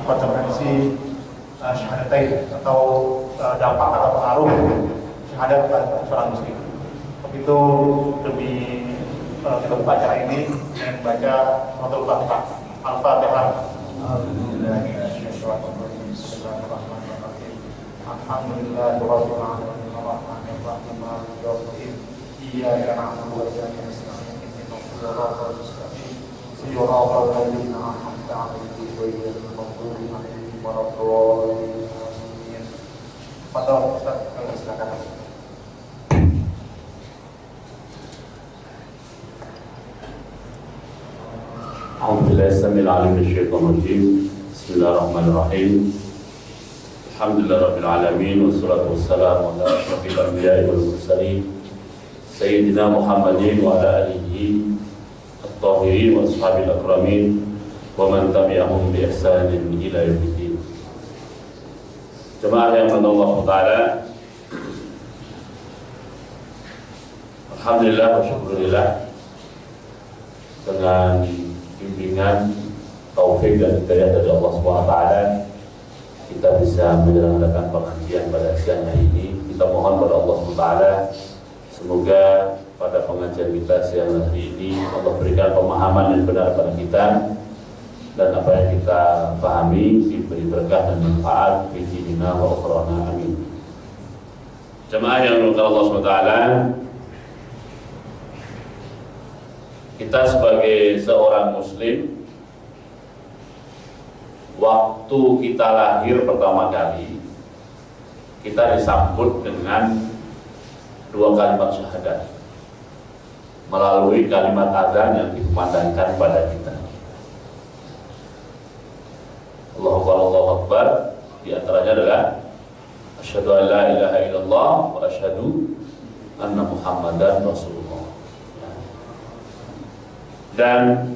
konsekuensi syahadatain atau dampak atau pengaruh syahadat kepada seorang muslim. Begitu demi kita buka acara ini dengan baca suratul Fatihah. Al-Fatihah. Alhamdulillahirabbil alamin arrahmanir rahim maliki yaumiddin iyyaka na'budu wa iyyaka nasta'in ihdinas siratal mustaqim siratal ladzina an'amta 'alaihim ghairil maghdubi 'alaihim waladdallin. Fadhil Ustaz, silakan. Alhamdulillah samil alim syaitanir rajim. Bismillahirrahmanirrahim. Alhamdulillah rabbil alamin wassalatu wassalamu ala asyrafil anbiya'i wal mursalin sayyidina Muhammadin wa ala alihi at-tahirin wa ashabil akramin wa man tabi'ahum bi ihsanin ila yaumiddin. Jemaah yang Allah taala, alhamdulillah wa syukurillah, dengan bimbingan taufik dan hidayah dari Allah SWT kita bisa menyelenggarakan pengajian pada siang hari ini. Kita mohon pada Allah SWT semoga pada pengajian kita siang hari ini Allah berikan pemahaman yang benar pada kita, dan apa yang kita pahami diberi berkah dan manfaat fi dinina wa ukhrana, amin. Jemaah yang dirahmati Allah SWT, kita sebagai seorang muslim, waktu kita lahir pertama kali kita disambut dengan dua kalimat syahadat melalui kalimat azan yang dikumandangkan pada kita. Allahu Akbar, Allahu Akbar, di antaranya adalah asyhadu an la ilaha illallah wa asyhadu anna Muhammadan Rasulullah. Dan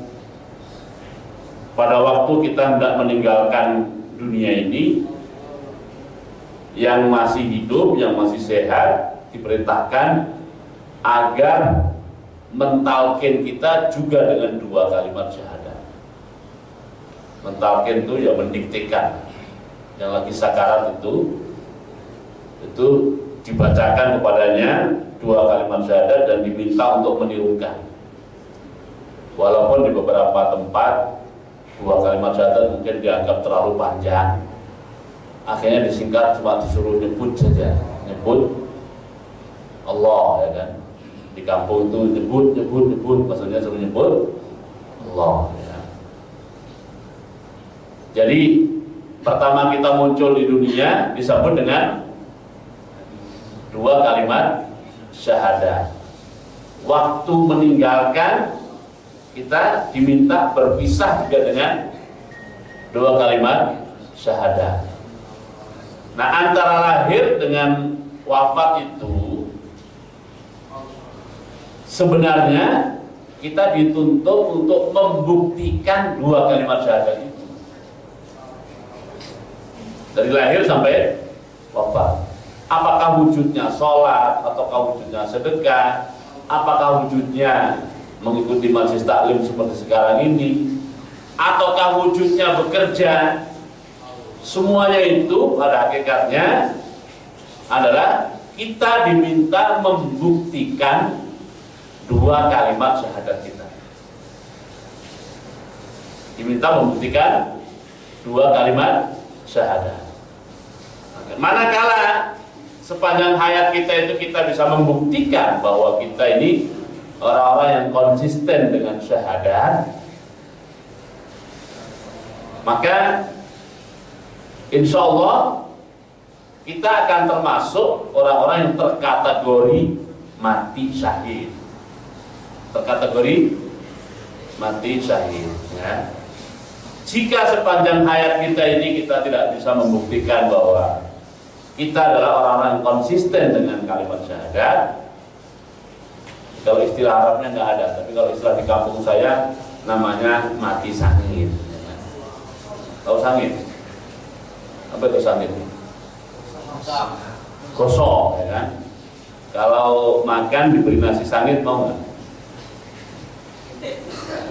pada waktu kita hendak meninggalkan dunia ini, yang masih hidup, yang masih sehat, diperintahkan agar mentalkin kita juga dengan dua kalimat syahadat. Mentalkin itu ya mendiktekan. Yang lagi sakarat itu dibacakan kepadanya dua kalimat syahadat dan diminta untuk menirukan. Walaupun di beberapa tempat dua kalimat syahadat mungkin dianggap terlalu panjang, akhirnya disingkat cuma disuruh nyebut saja, nyebut Allah, ya kan. Di kampung itu nyebut, maksudnya suruh nyebut Allah, ya. Jadi pertama kita muncul di dunia disambut dengan dua kalimat syahadat. Waktu meninggalkan kita diminta berpisah juga dengan dua kalimat syahadat. Nah, antara lahir dengan wafat itu sebenarnya kita dituntut untuk membuktikan dua kalimat syahadat itu dari lahir sampai wafat. Apakah wujudnya sholat, ataukah wujudnya sedekah, apakah wujudnya mengikuti majelis taklim seperti sekarang ini, ataukah wujudnya bekerja. Semuanya itu pada hakikatnya adalah kita diminta membuktikan dua kalimat syahadat kita. Diminta membuktikan dua kalimat syahadat. Manakala sepanjang hayat kita itu kita bisa membuktikan bahwa kita ini orang-orang yang konsisten dengan syahadat, maka insya Allah kita akan termasuk orang-orang yang terkategori mati syahid. Terkategori mati syahid, ya. Jika sepanjang hayat kita ini kita tidak bisa membuktikan bahwa kita adalah orang-orang yang konsisten dengan kalimat syahadat, kalau istilah Arabnya nggak ada, tapi kalau istilah di kampung saya namanya mati sangit. Tahu sangit? Apa itu sangit? Gosong, ya kan? Kalau makan diberi nasi sangit mau nggak?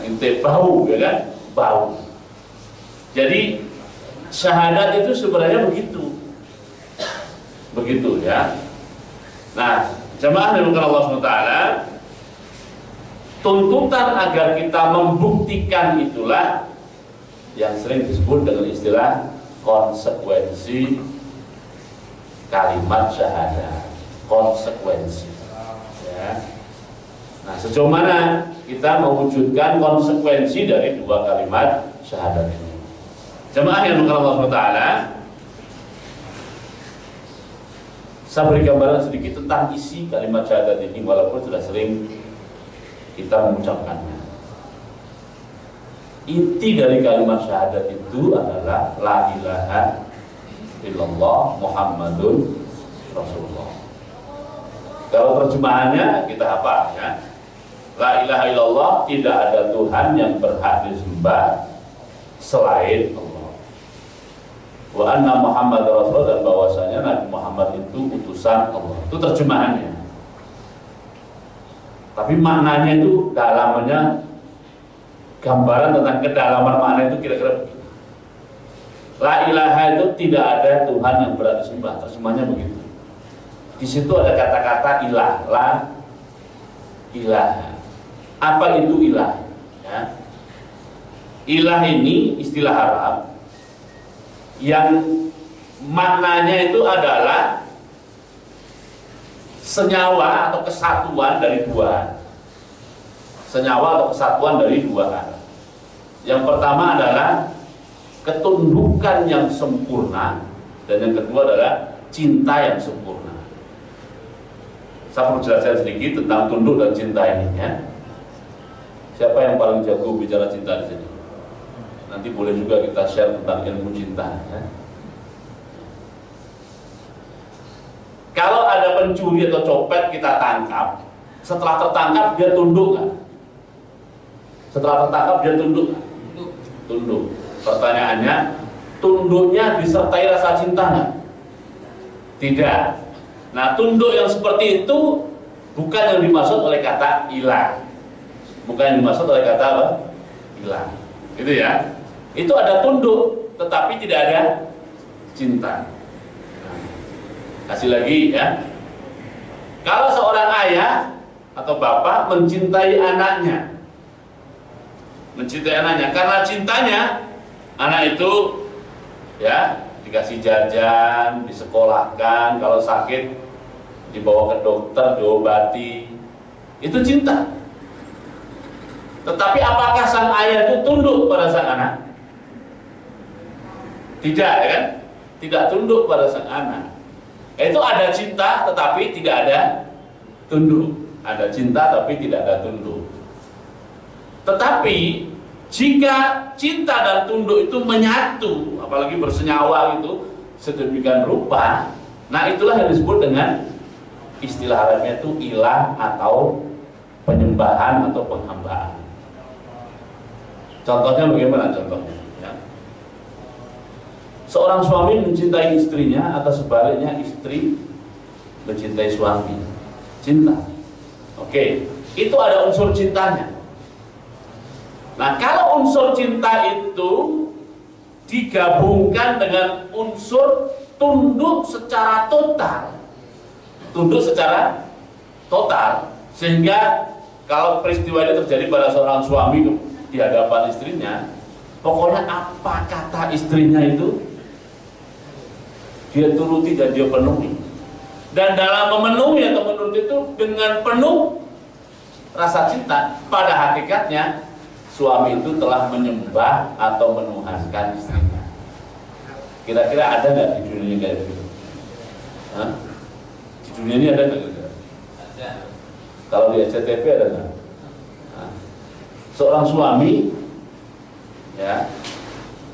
Intip bau, ya kan? Bau. Jadi syahadat itu sebenarnya begitu ya. Nah, jemaah dimuliakan Allah SWT, tuntutan agar kita membuktikan itulah yang sering disebut dengan istilah konsekuensi kalimat syahadat. Konsekuensi ya. Nah, sejauh mana kita mewujudkan konsekuensi dari dua kalimat syahadat ini? Jemaah yang dimuliakan Allah SWT, saya beri gambaran sedikit tentang isi kalimat syahadat ini, walaupun sudah sering kita mengucapkannya. Inti dari kalimat syahadat itu adalah la ilaha illallah Muhammadun Rasulullah. Kalau terjemahannya kita apa ya? La ilaha illallah, tidak ada Tuhan yang berhak disembah selain Allah. Wa anna Muhammad Rasul, dan bahwasanya Nabi Muhammad itu utusan Allah. Itu terjemahannya. Tapi maknanya itu dalamnya, gambaran tentang kedalaman makna itu kira-kira begini. La ilaha itu tidak ada Tuhan yang berhak disembah. Terjemahannya begitu. Di situ ada kata-kata ilah, la ilaha. Apa itu ilah? Ya. Ilah ini istilah Arab yang maknanya itu adalah senyawa atau kesatuan dari dua. Senyawa atau kesatuan dari dua hal. Yang pertama adalah ketundukan yang sempurna, dan yang kedua adalah cinta yang sempurna. Saya perlu jelaskan sedikit tentang tunduk dan cinta ini ya. Siapa yang paling jago bicara cinta di sini? Nanti boleh juga kita share tentang ilmu cinta ya. Kalau ada pencuri atau copet kita tangkap, setelah tertangkap dia tunduk kan? Setelah tertangkap dia tunduk kan? Tunduk. Pertanyaannya, tunduknya disertai rasa cinta nggak? Tidak. Nah, tunduk yang seperti itu bukan yang dimaksud oleh kata ilah. Bukan yang dimaksud oleh kata apa? Ilah. Itu ya. Itu ada tunduk, tetapi tidak ada cinta. Kasih lagi ya. Kalau seorang ayah atau bapak mencintai anaknya, karena cintanya anak itu ya dikasih jajan, disekolahkan, kalau sakit dibawa ke dokter, diobati, itu cinta. Tetapi apakah sang ayah itu tunduk pada sang anak? Tidak, ya kan? Tidak tunduk pada sang anak. Itu ada cinta tetapi tidak ada tunduk. Ada cinta tapi tidak ada tunduk. Tetapi jika cinta dan tunduk itu menyatu, apalagi bersenyawa itu sedemikian rupa, nah itulah yang disebut dengan istilah Arabnya itu ilah atau penyembahan atau penghambaan. Contohnya bagaimana contohnya? Ya. Seorang suami mencintai istrinya atau sebaliknya istri mencintai suami. Cinta. Oke, itu ada unsur cintanya. Nah, kalau unsur cinta itu digabungkan dengan unsur tunduk secara total, sehingga kalau peristiwa ini terjadi pada seorang suami di hadapan istrinya, pokoknya apa kata istrinya itu dia turuti dan dia penuhi. Dan dalam memenuhi atau menuruti itu dengan penuh rasa cinta, pada hakikatnya suami itu telah menyembah atau menuhankan istrinya. Kira-kira ada nggak di dunia ini kayak gitu? Hah? Di dunia ini ada nggak? Ada. Kalau di SCTV ada nggak? Nah, seorang suami, ya,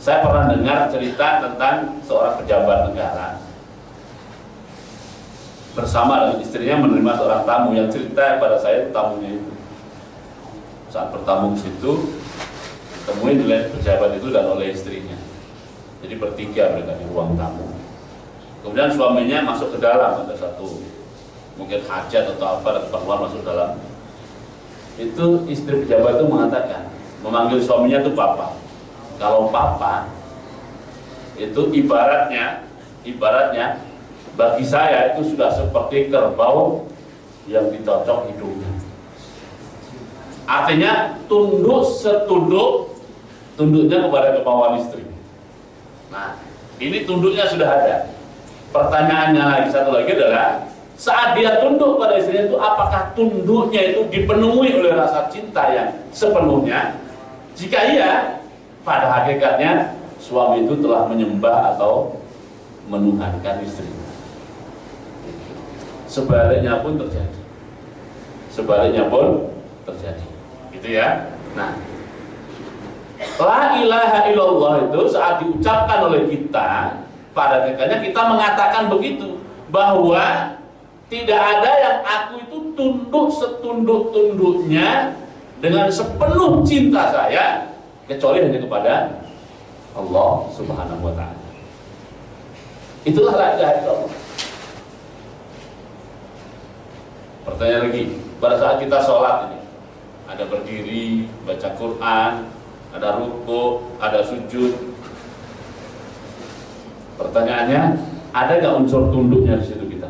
saya pernah dengar cerita tentang seorang pejabat negara bersama dengan istrinya menerima seorang tamu yang cerita pada saya tamunya itu. Saat bertamu ke situ, ditemuin oleh pejabat itu dan oleh istrinya. Jadi bertiga mereka di ruang tamu. Kemudian suaminya masuk ke dalam, ada satu mungkin hajat atau apa, dan keluar masuk dalam. Itu istri pejabat itu mengatakan, memanggil suaminya itu papa. Kalau papa, Itu ibaratnya bagi saya itu sudah seperti kerbau yang dicocok hidungnya. Artinya tunduk tunduknya kepada kemauan istri. Nah, ini tunduknya sudah ada. Pertanyaannya lagi, satu lagi adalah saat dia tunduk pada istrinya itu, apakah tunduknya itu dipenuhi oleh rasa cinta yang sepenuhnya? Jika iya, pada hakikatnya suami itu telah menyembah atau menuhankan istrinya. Sebaliknya pun terjadi. Gitu ya. Nah, la ilaha illallah itu saat diucapkan oleh kita, pada hakikatnya kita mengatakan begitu, bahwa tidak ada yang aku itu tunduk setunduk-tunduknya dengan sepenuh cinta saya kecuali hanya kepada Allah Subhanahu wa ta'ala. Itulah la ilaha illallah. Pertanyaan lagi, pada saat kita sholat ini ada berdiri, baca Quran, ada ruku, ada sujud. Pertanyaannya, ada nggak unsur tunduknya di situ kita?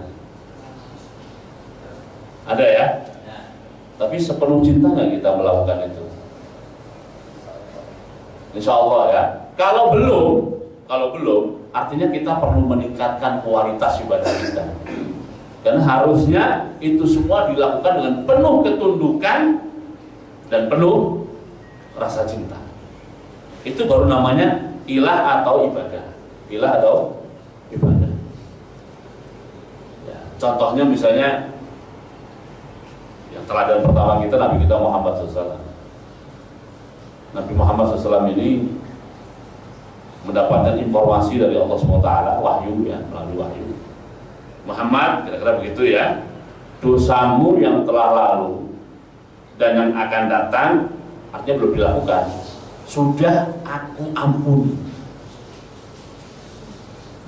Ada ya? Tapi sepenuh cinta nggak kita melakukan itu? Insya Allah ya. Kalau belum, artinya kita perlu meningkatkan kualitas ibadah kita. Karena harusnya itu semua dilakukan dengan penuh ketundukan dan penuh rasa cinta. Itu baru namanya ilah atau ibadah. Ya, contohnya misalnya yang teladan pertama kita Nabi kita Muhammad SAW. Nabi Muhammad SAW ini mendapatkan informasi dari Allah SWT, wahyu ya, melalui wahyu. Muhammad, kira-kira begitu ya, dosamu yang telah lalu dan yang akan datang, artinya belum dilakukan, sudah aku ampuni.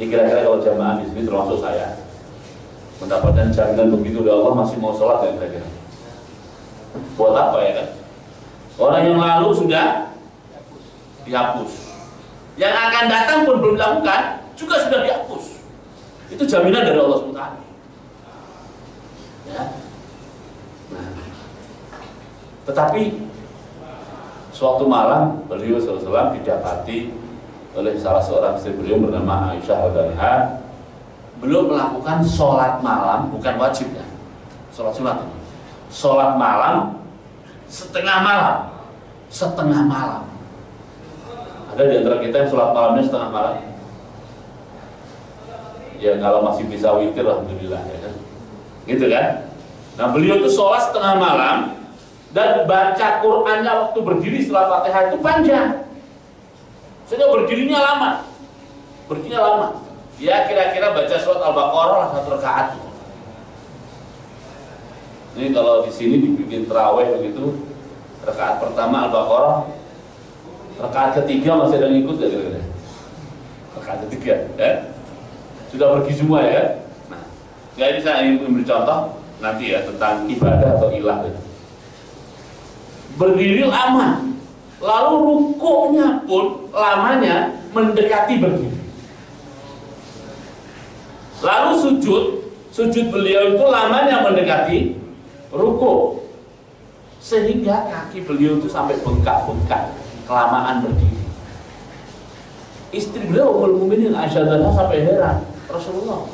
Ini kira-kira kalau jamaah di sini termasuk saya, mendapatkan jaminan begitu dari Allah, masih mau sholat ya kira-kira? Buat apa ya kan? Orang yang lalu sudah dihapus, yang akan datang pun belum dilakukan, juga sudah dihapus. Itu jaminan dari Allah SWT. Ya. Nah, tetapi suatu malam beliau SAW didapati oleh salah seorang istri beliau bernama Aisyah radhiyallahu. Beliau melakukan sholat malam, bukan wajib ya, sholat sunat ini. Sholat malam setengah malam. Ada di antara kita yang sholat malamnya setengah malam? Ya kalau masih bisa witir alhamdulillah ya kan. Gitu kan? Nah beliau itu sholat setengah malam dan baca Qur'annya waktu berdiri setelah Fatihah itu panjang. Sehingga berdirinya lama. Ya kira-kira baca surat Al-Baqarah lah 1 rakaat. Ini kalau di sini dibikin tarawih begitu, rakaat pertama Al-Baqarah, rakaat ketiga masih ada yang ikut ya kira-kira. Rakaat ketiga, ya. Sudah pergi semua ya. Nah, ini saya ingin memberi contoh nanti ya tentang ibadah atau ilah. Berdiri lama, lalu rukuknya pun lamanya mendekati berdiri. Lalu sujud beliau itu lamanya mendekati rukuk, sehingga kaki beliau itu sampai bengkak-bengkak kelamaan berdiri. Istri beliau Ummul Mukminin Aisyah sampai heran, Rasulullah,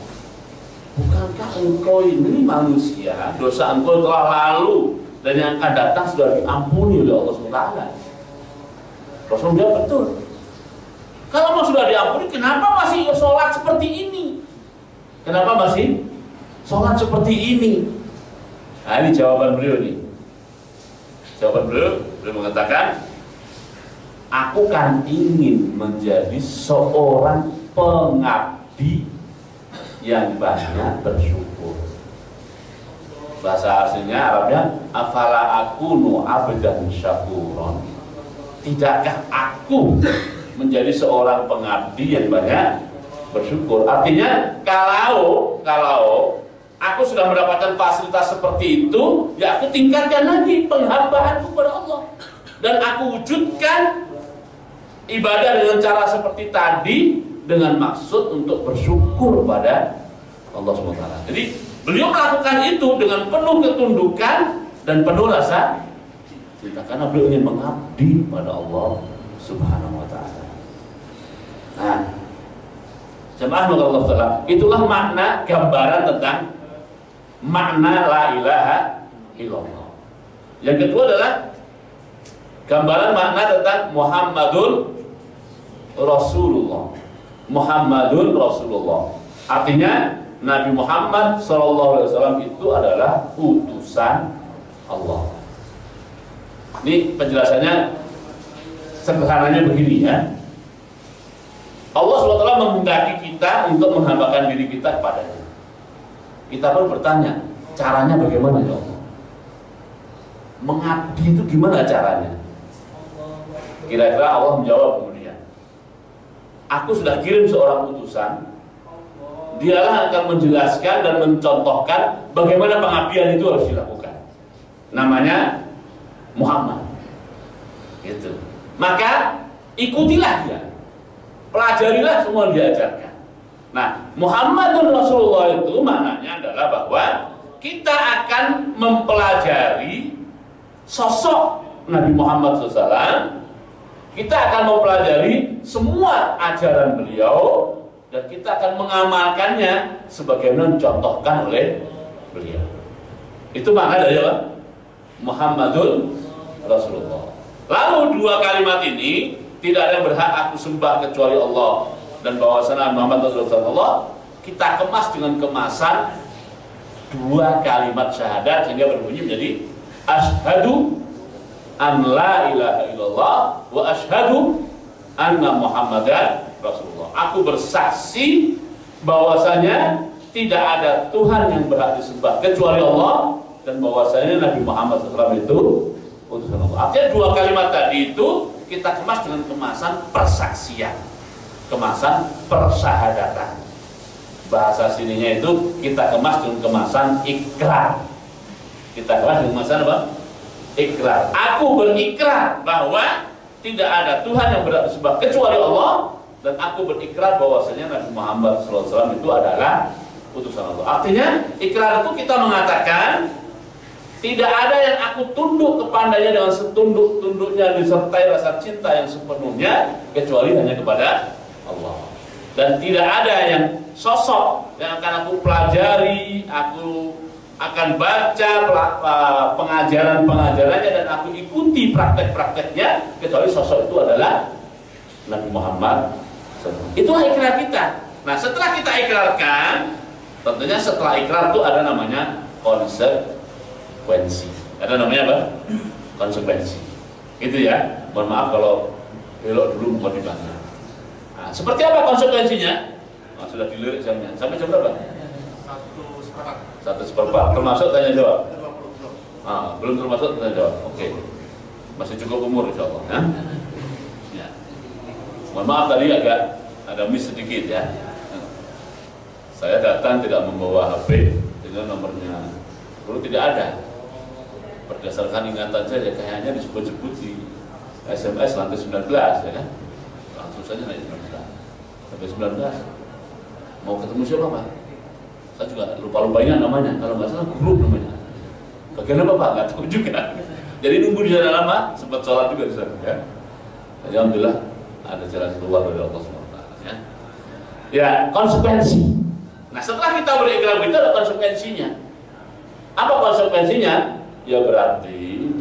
bukankah engkau ini manusia, dosa engkau telah lalu dan yang akan datang sudah diampuni oleh Allah SWT? Rasulullah jawab, betul. Kalau mau sudah diampuni, kenapa masih sholat seperti ini? Nah ini jawaban beliau nih. Beliau mengatakan, aku kan ingin menjadi seorang pengabdi yang banyak bersyukur. Bahasa aslinya Arabnya, afala akunu abdan syakuron. Tidakkah aku menjadi seorang pengabdi yang banyak bersyukur? Artinya kalau aku sudah mendapatkan fasilitas seperti itu, ya aku tingkatkan lagi penghambaanku kepada Allah dan aku wujudkan ibadah dengan cara seperti tadi dengan maksud untuk bersyukur pada Allah SWT. Jadi beliau melakukan itu dengan penuh ketundukan dan penuh rasa cinta, karena beliau ingin mengabdi pada Allah Subhanahu wa Ta'ala. Nah, jemaah Allah Ta'ala, itulah makna gambaran tentang makna la ilaha illallah. Yang kedua adalah gambaran makna tentang Muhammadun Rasulullah. Muhammadun Rasulullah, artinya Nabi Muhammad SAW itu adalah utusan Allah. Ini penjelasannya sederhananya begini ya. Allah SWT menghendaki kita untuk menghambakan diri kita kepadanya. Kita pun bertanya, caranya bagaimana ya Allah? Mengabdi itu gimana caranya? Kira-kira Allah menjawab kemudian, aku sudah kirim seorang utusan, dialah akan menjelaskan dan mencontohkan bagaimana pengabdian itu harus dilakukan. Namanya Muhammad. Gitu. Maka ikutilah dia, pelajarilah semua yang diajarkan. Nah, Muhammadun Rasulullah itu maknanya adalah bahwa kita akan mempelajari sosok Nabi Muhammad SAW. Kita akan mempelajari semua ajaran beliau dan kita akan mengamalkannya sebagaimana dicontohkan oleh beliau. Itu makna dari apa? Muhammadun Rasulullah. Lalu dua kalimat ini, tidak ada yang berhak aku sembah kecuali Allah dan bahwasanya Muhammad Rasulullah, kita kemas dengan kemasan dua kalimat syahadat sehingga berbunyi menjadi asyhadu an la ilaha illallah wa asyhadu anna Muhammadan Rasulullah. Aku bersaksi bahwasanya tidak ada Tuhan yang berhak disembah kecuali Allah dan bahwasanya Nabi Muhammad SAW itu utusan Allah. Artinya dua kalimat tadi itu kita kemas dengan kemasan persaksian, kemasan persyahadatan. Bahasa sininya itu kita kemas dengan kemasan ikrar. Kita kemas dengan kemasan apa? Ikrar. Aku berikrar bahwa tidak ada Tuhan yang berhak disembah kecuali Allah dan aku berikrar bahwasanya Nabi Muhammad SAW itu adalah utusan Allah. Artinya ikrar itu kita mengatakan tidak ada yang aku tunduk kepadanya dengan setunduk-tunduknya disertai rasa cinta yang sepenuhnya kecuali hanya kepada Allah. Dan tidak ada yang sosok yang akan aku pelajari, aku akan baca pengajaran-pengajarannya dan aku ikuti praktek-prakteknya kecuali sosok itu adalah Nabi Muhammad. Itulah ikrar kita. Nah, setelah kita ikrarkan, tentunya setelah ikrar itu ada namanya konsekuensi. Ada namanya apa? Konsekuensi. Gitu ya. Mohon maaf kalau belok dulu mukadimahnya. Nah, seperti apa konsekuensinya? Nah, sudah dilirik jamnya. Sampai jam berapa? 1/4. Termasuk tanya jawab. Belum termasuk tanya jawab. Oke. Masih cukup umur insyaallah. Ya. Mohon maaf tadi agak ada miss sedikit ya. Saya datang tidak membawa HP dengan nomornya. Dulu tidak ada. Berdasarkan ingatan saya kayaknya disebut-sebut di SMS lantai 19 ya kan. Langsung saja naik 19. Sampai 19. Mau ketemu siapa Pak? Saya juga lupa ingat namanya. Kalau nggak salah grup namanya. Bagian apa Pak? Nggak tahu juga. Jadi nunggu di sana lama, sempat sholat juga di sana ya. Jadi alhamdulillah ada jalan keluar dari Allah SWT ya. Ya, konsekuensi. Nah, setelah kita berikrar itu ada konsekuensinya. Apa konsekuensinya? Ya berarti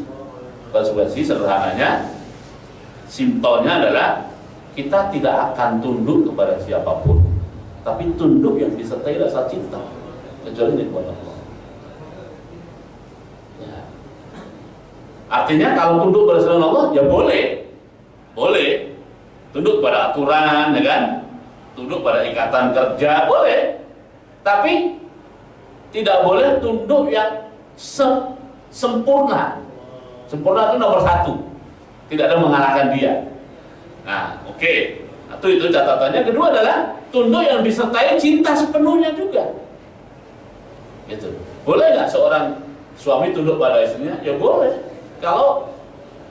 konsekuensi sederhananya, simpelnya adalah kita tidak akan tunduk kepada siapapun, tapi tunduk yang disertai rasa cinta kecuali kepada Allah. Ya. Artinya kalau tunduk pada selain Allah ya boleh tunduk pada aturan, ya kan? Tunduk pada ikatan kerja boleh, tapi tidak boleh tunduk yang sempurna. Sempurna itu nomor 1, tidak ada mengalahkan dia. Nah, oke. Itu catatannya. Kedua adalah tunduk yang disertai cinta sepenuhnya juga. Gitu. Boleh nggak seorang suami tunduk pada istrinya? Ya boleh. Kalau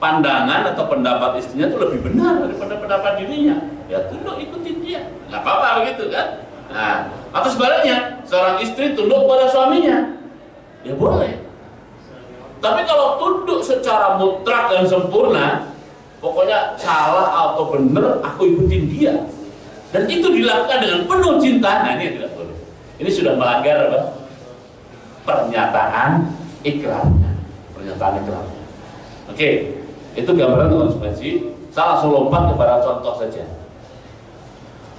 pandangan atau pendapat istrinya itu lebih benar daripada pendapat dirinya, ya tunduk ikutin dia. nggak apa-apa begitu kan? Nah, atau sebaliknya, seorang istri tunduk pada suaminya, ya boleh. Tapi kalau tunduk secara mutlak dan sempurna, pokoknya salah atau benar, aku ikutin dia, dan itu dilakukan dengan penuh cinta, nah ini yang tidak boleh. Ini sudah melanggar apa? Pernyataan ikrarnya. Pernyataan ikrarnya. Oke, itu gambaran konsekuensi. Saya langsung lompat kepada contoh saja.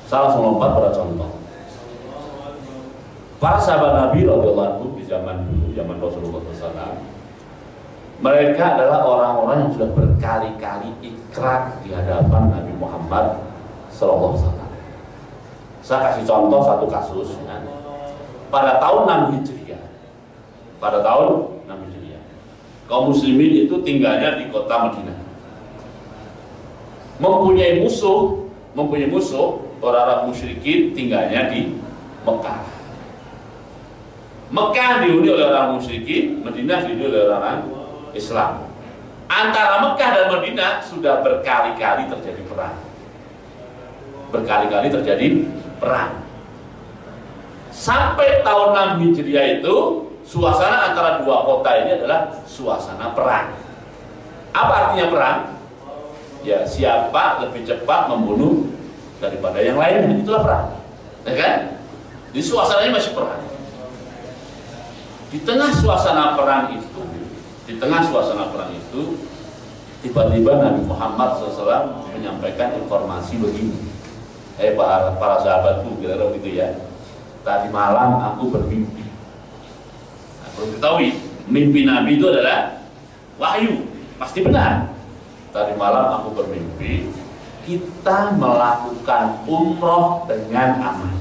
Saya langsung lompat pada contoh. Para sahabat Nabi radhiyallahu anhu di zaman dulu, zaman Rasulullah SAW, mereka adalah orang-orang yang sudah berkali-kali ikrar di hadapan Nabi Muhammad SAW. Saya kasih contoh satu kasus, ya. Pada tahun 6 Hijriah, kaum muslimin itu tinggalnya di kota Madinah. Mempunyai musuh, orang-orang musyrikin tinggalnya di Mekah. Mekah dihuni oleh orang musyrikin, Madinah dihuni oleh orang Islam. Antara Mekah dan Madinah sudah berkali-kali terjadi perang. Sampai tahun 6 Hijriah itu, suasana antara dua kota ini adalah suasana perang. Apa artinya perang? Ya, siapa lebih cepat membunuh daripada yang lain, itulah perang. Ya kan? Di suasananya masih perang. Di tengah suasana perang itu, tiba-tiba Nabi Muhammad SAW menyampaikan informasi begini. Para sahabatku, kira-kira begitu ya. Tadi malam aku bermimpi. Nah, perlu diketahui, mimpi Nabi itu adalah wahyu, pasti benar. Tadi malam aku bermimpi, kita melakukan umroh dengan aman.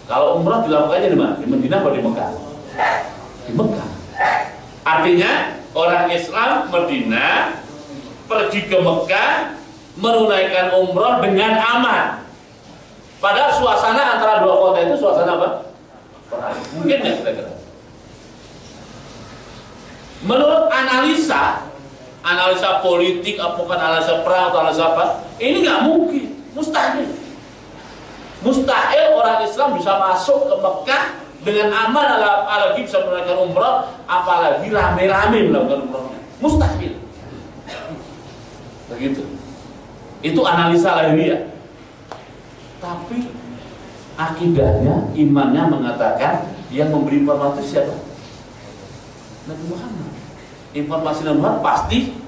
Kalau umroh dilakukannya di mana? Di Madinah atau di Mekah? Di Mekah. Artinya orang Islam Madinah pergi ke Mekah menunaikan umroh dengan aman. Padahal suasana antara dua kota itu suasana apa? Perang. Mungkin nggak kira-kira? Menurut analisa politik, apakah analisa perang atau analisa apa? Ini nggak mungkin, mustahil orang Islam bisa masuk ke Mekah dengan aman, apalagi bisa menunaikan umroh, apalagi rame-rame melakukan umrohnya. Mustahil. Begitu. Itu analisa lahiriah. Tapi akidahnya, imannya mengatakan yang memberi informasi siapa? Nabi Muhammad. Informasi Nabi Muhammad pasti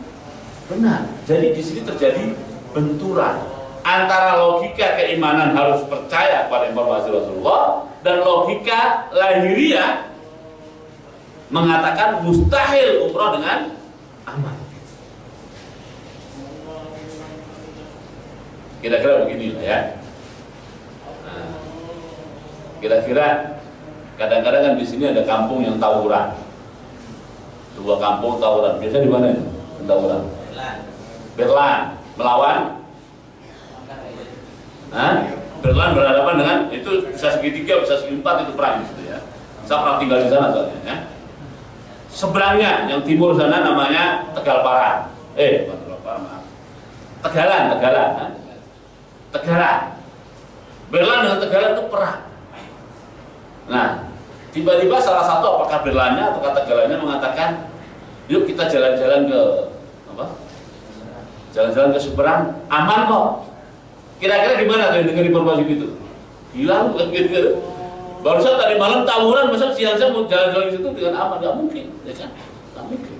benar. Jadi di sini terjadi benturan antara logika keimanan harus percaya pada informasi Rasulullah dan logika lahiriah mengatakan mustahil umroh dengan aman. Kira-kira begini lah ya. Nah, kira-kira kadang-kadang kan di sini ada kampung yang tawuran. Dua kampung tawuran. Biasanya di mana ya? Tawuran. Berlan melawan. Berlan berhadapan dengan itu bisa segitiga, bisa segi empat, itu perang gitu ya. Saya pernah tinggal di sana soalnya ya. Seberangnya yang timur sana namanya Tegal-Parang. Bukan Tegal-Parang, maaf. Tegalan. Tegalan. Berlan dengan Tegalan itu perang. Nah, tiba-tiba salah satu apakah Berlannya atau Tegalannya mengatakan, yuk kita jalan-jalan ke apa? Jalan-jalan ke seberang, aman kok. Kira-kira gimana tuh dengar informasi gitu? Gila bukan gitu. Barusan tadi malam tawuran, masa siang-siang mau jalan-jalan di situ dengan aman? Gak mungkin, ya kan? Gak mungkin.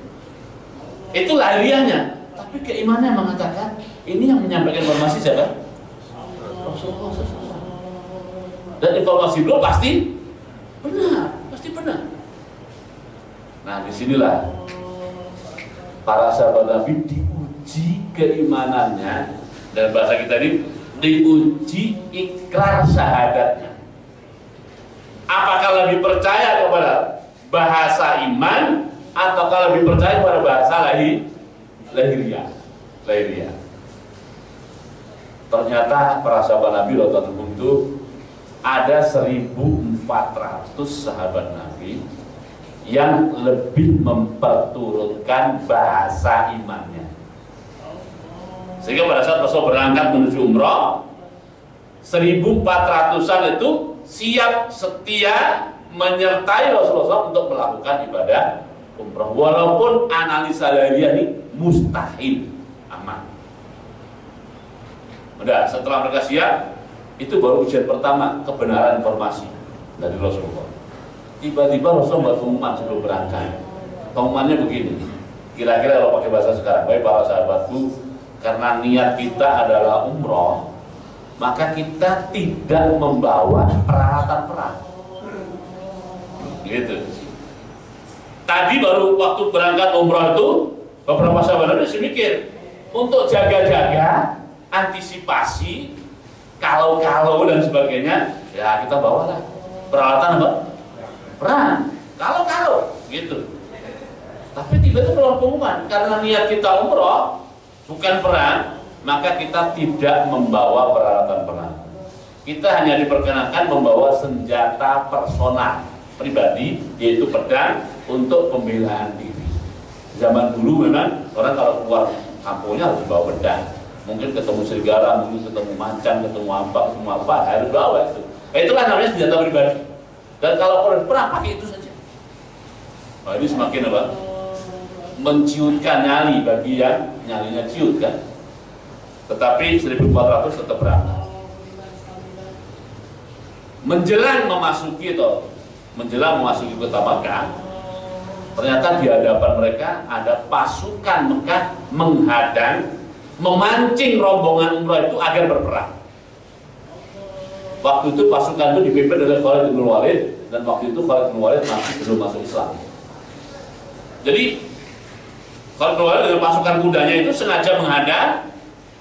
Itu lahiriahnya. Tapi keimanannya mengatakan ini yang menyampaikan informasi siapa? Rasulullah SAW. Dan informasi beliau pasti benar. Nah, disinilah para sahabat Nabi diuji keimanannya, dan bahasa kita ini diuji ikrar syahadatnya. Apakah lebih percaya kepada bahasa iman ataukah lebih percaya kepada bahasa lahiriah? Ternyata para sahabat Nabi radhiyallahu anhum itu ada 1.400 sahabat Nabi yang lebih memperturutkan bahasa imannya. Sehingga pada saat Rasul berangkat menuju umroh, 1.400-an itu siap setia menyertai Rasulullah untuk melakukan ibadah umroh. Walaupun analisa dari dia ini mustahil aman. Udah, setelah mereka siap, itu baru ujian pertama kebenaran informasi dari Rasulullah. Tiba-tiba Rasulullah buat pengumuman sebelum berangkat. Pengumumannya begini, kira-kira kalau pakai bahasa sekarang, baik para sahabatku, karena niat kita adalah umroh, maka kita tidak membawa peralatan perang. Gitu. Tadi baru waktu berangkat umroh itu, beberapa sahabat Nabi mikir untuk jaga-jaga, antisipasi, kalau dan sebagainya, ya kita bawalah peralatan apa? Perang. Kalau gitu. Tapi tiba-tiba keluar pengumuman, karena niat kita umroh bukan perang, maka kita tidak membawa peralatan perang. Kita hanya diperkenankan membawa senjata personal pribadi, yaitu pedang untuk pembelaan diri. Zaman dulu memang orang kalau keluar kampungnya harus bawa pedang. Mungkin ketemu serigala, mungkin ketemu macan, ketemu apa, harus bawa itu. Itulah namanya senjata pribadi. Dan kalau perang pakai itu saja. Nah, ini semakin apa? Menciutkan nyali bagi yang nyalinya ciut kan. Tetapi 1.400 tetap berangkat. Menjelang memasuki kota Makkah, ternyata di hadapan mereka ada pasukan Mekah menghadang, memancing rombongan umroh itu agar berperang. Waktu itu pasukan itu dipimpin oleh Khalid bin Walid, dan waktu itu Khalid bin Walid masih belum masuk Islam. Jadi Khalid bin Walid dengan pasukan kudanya itu sengaja menghadang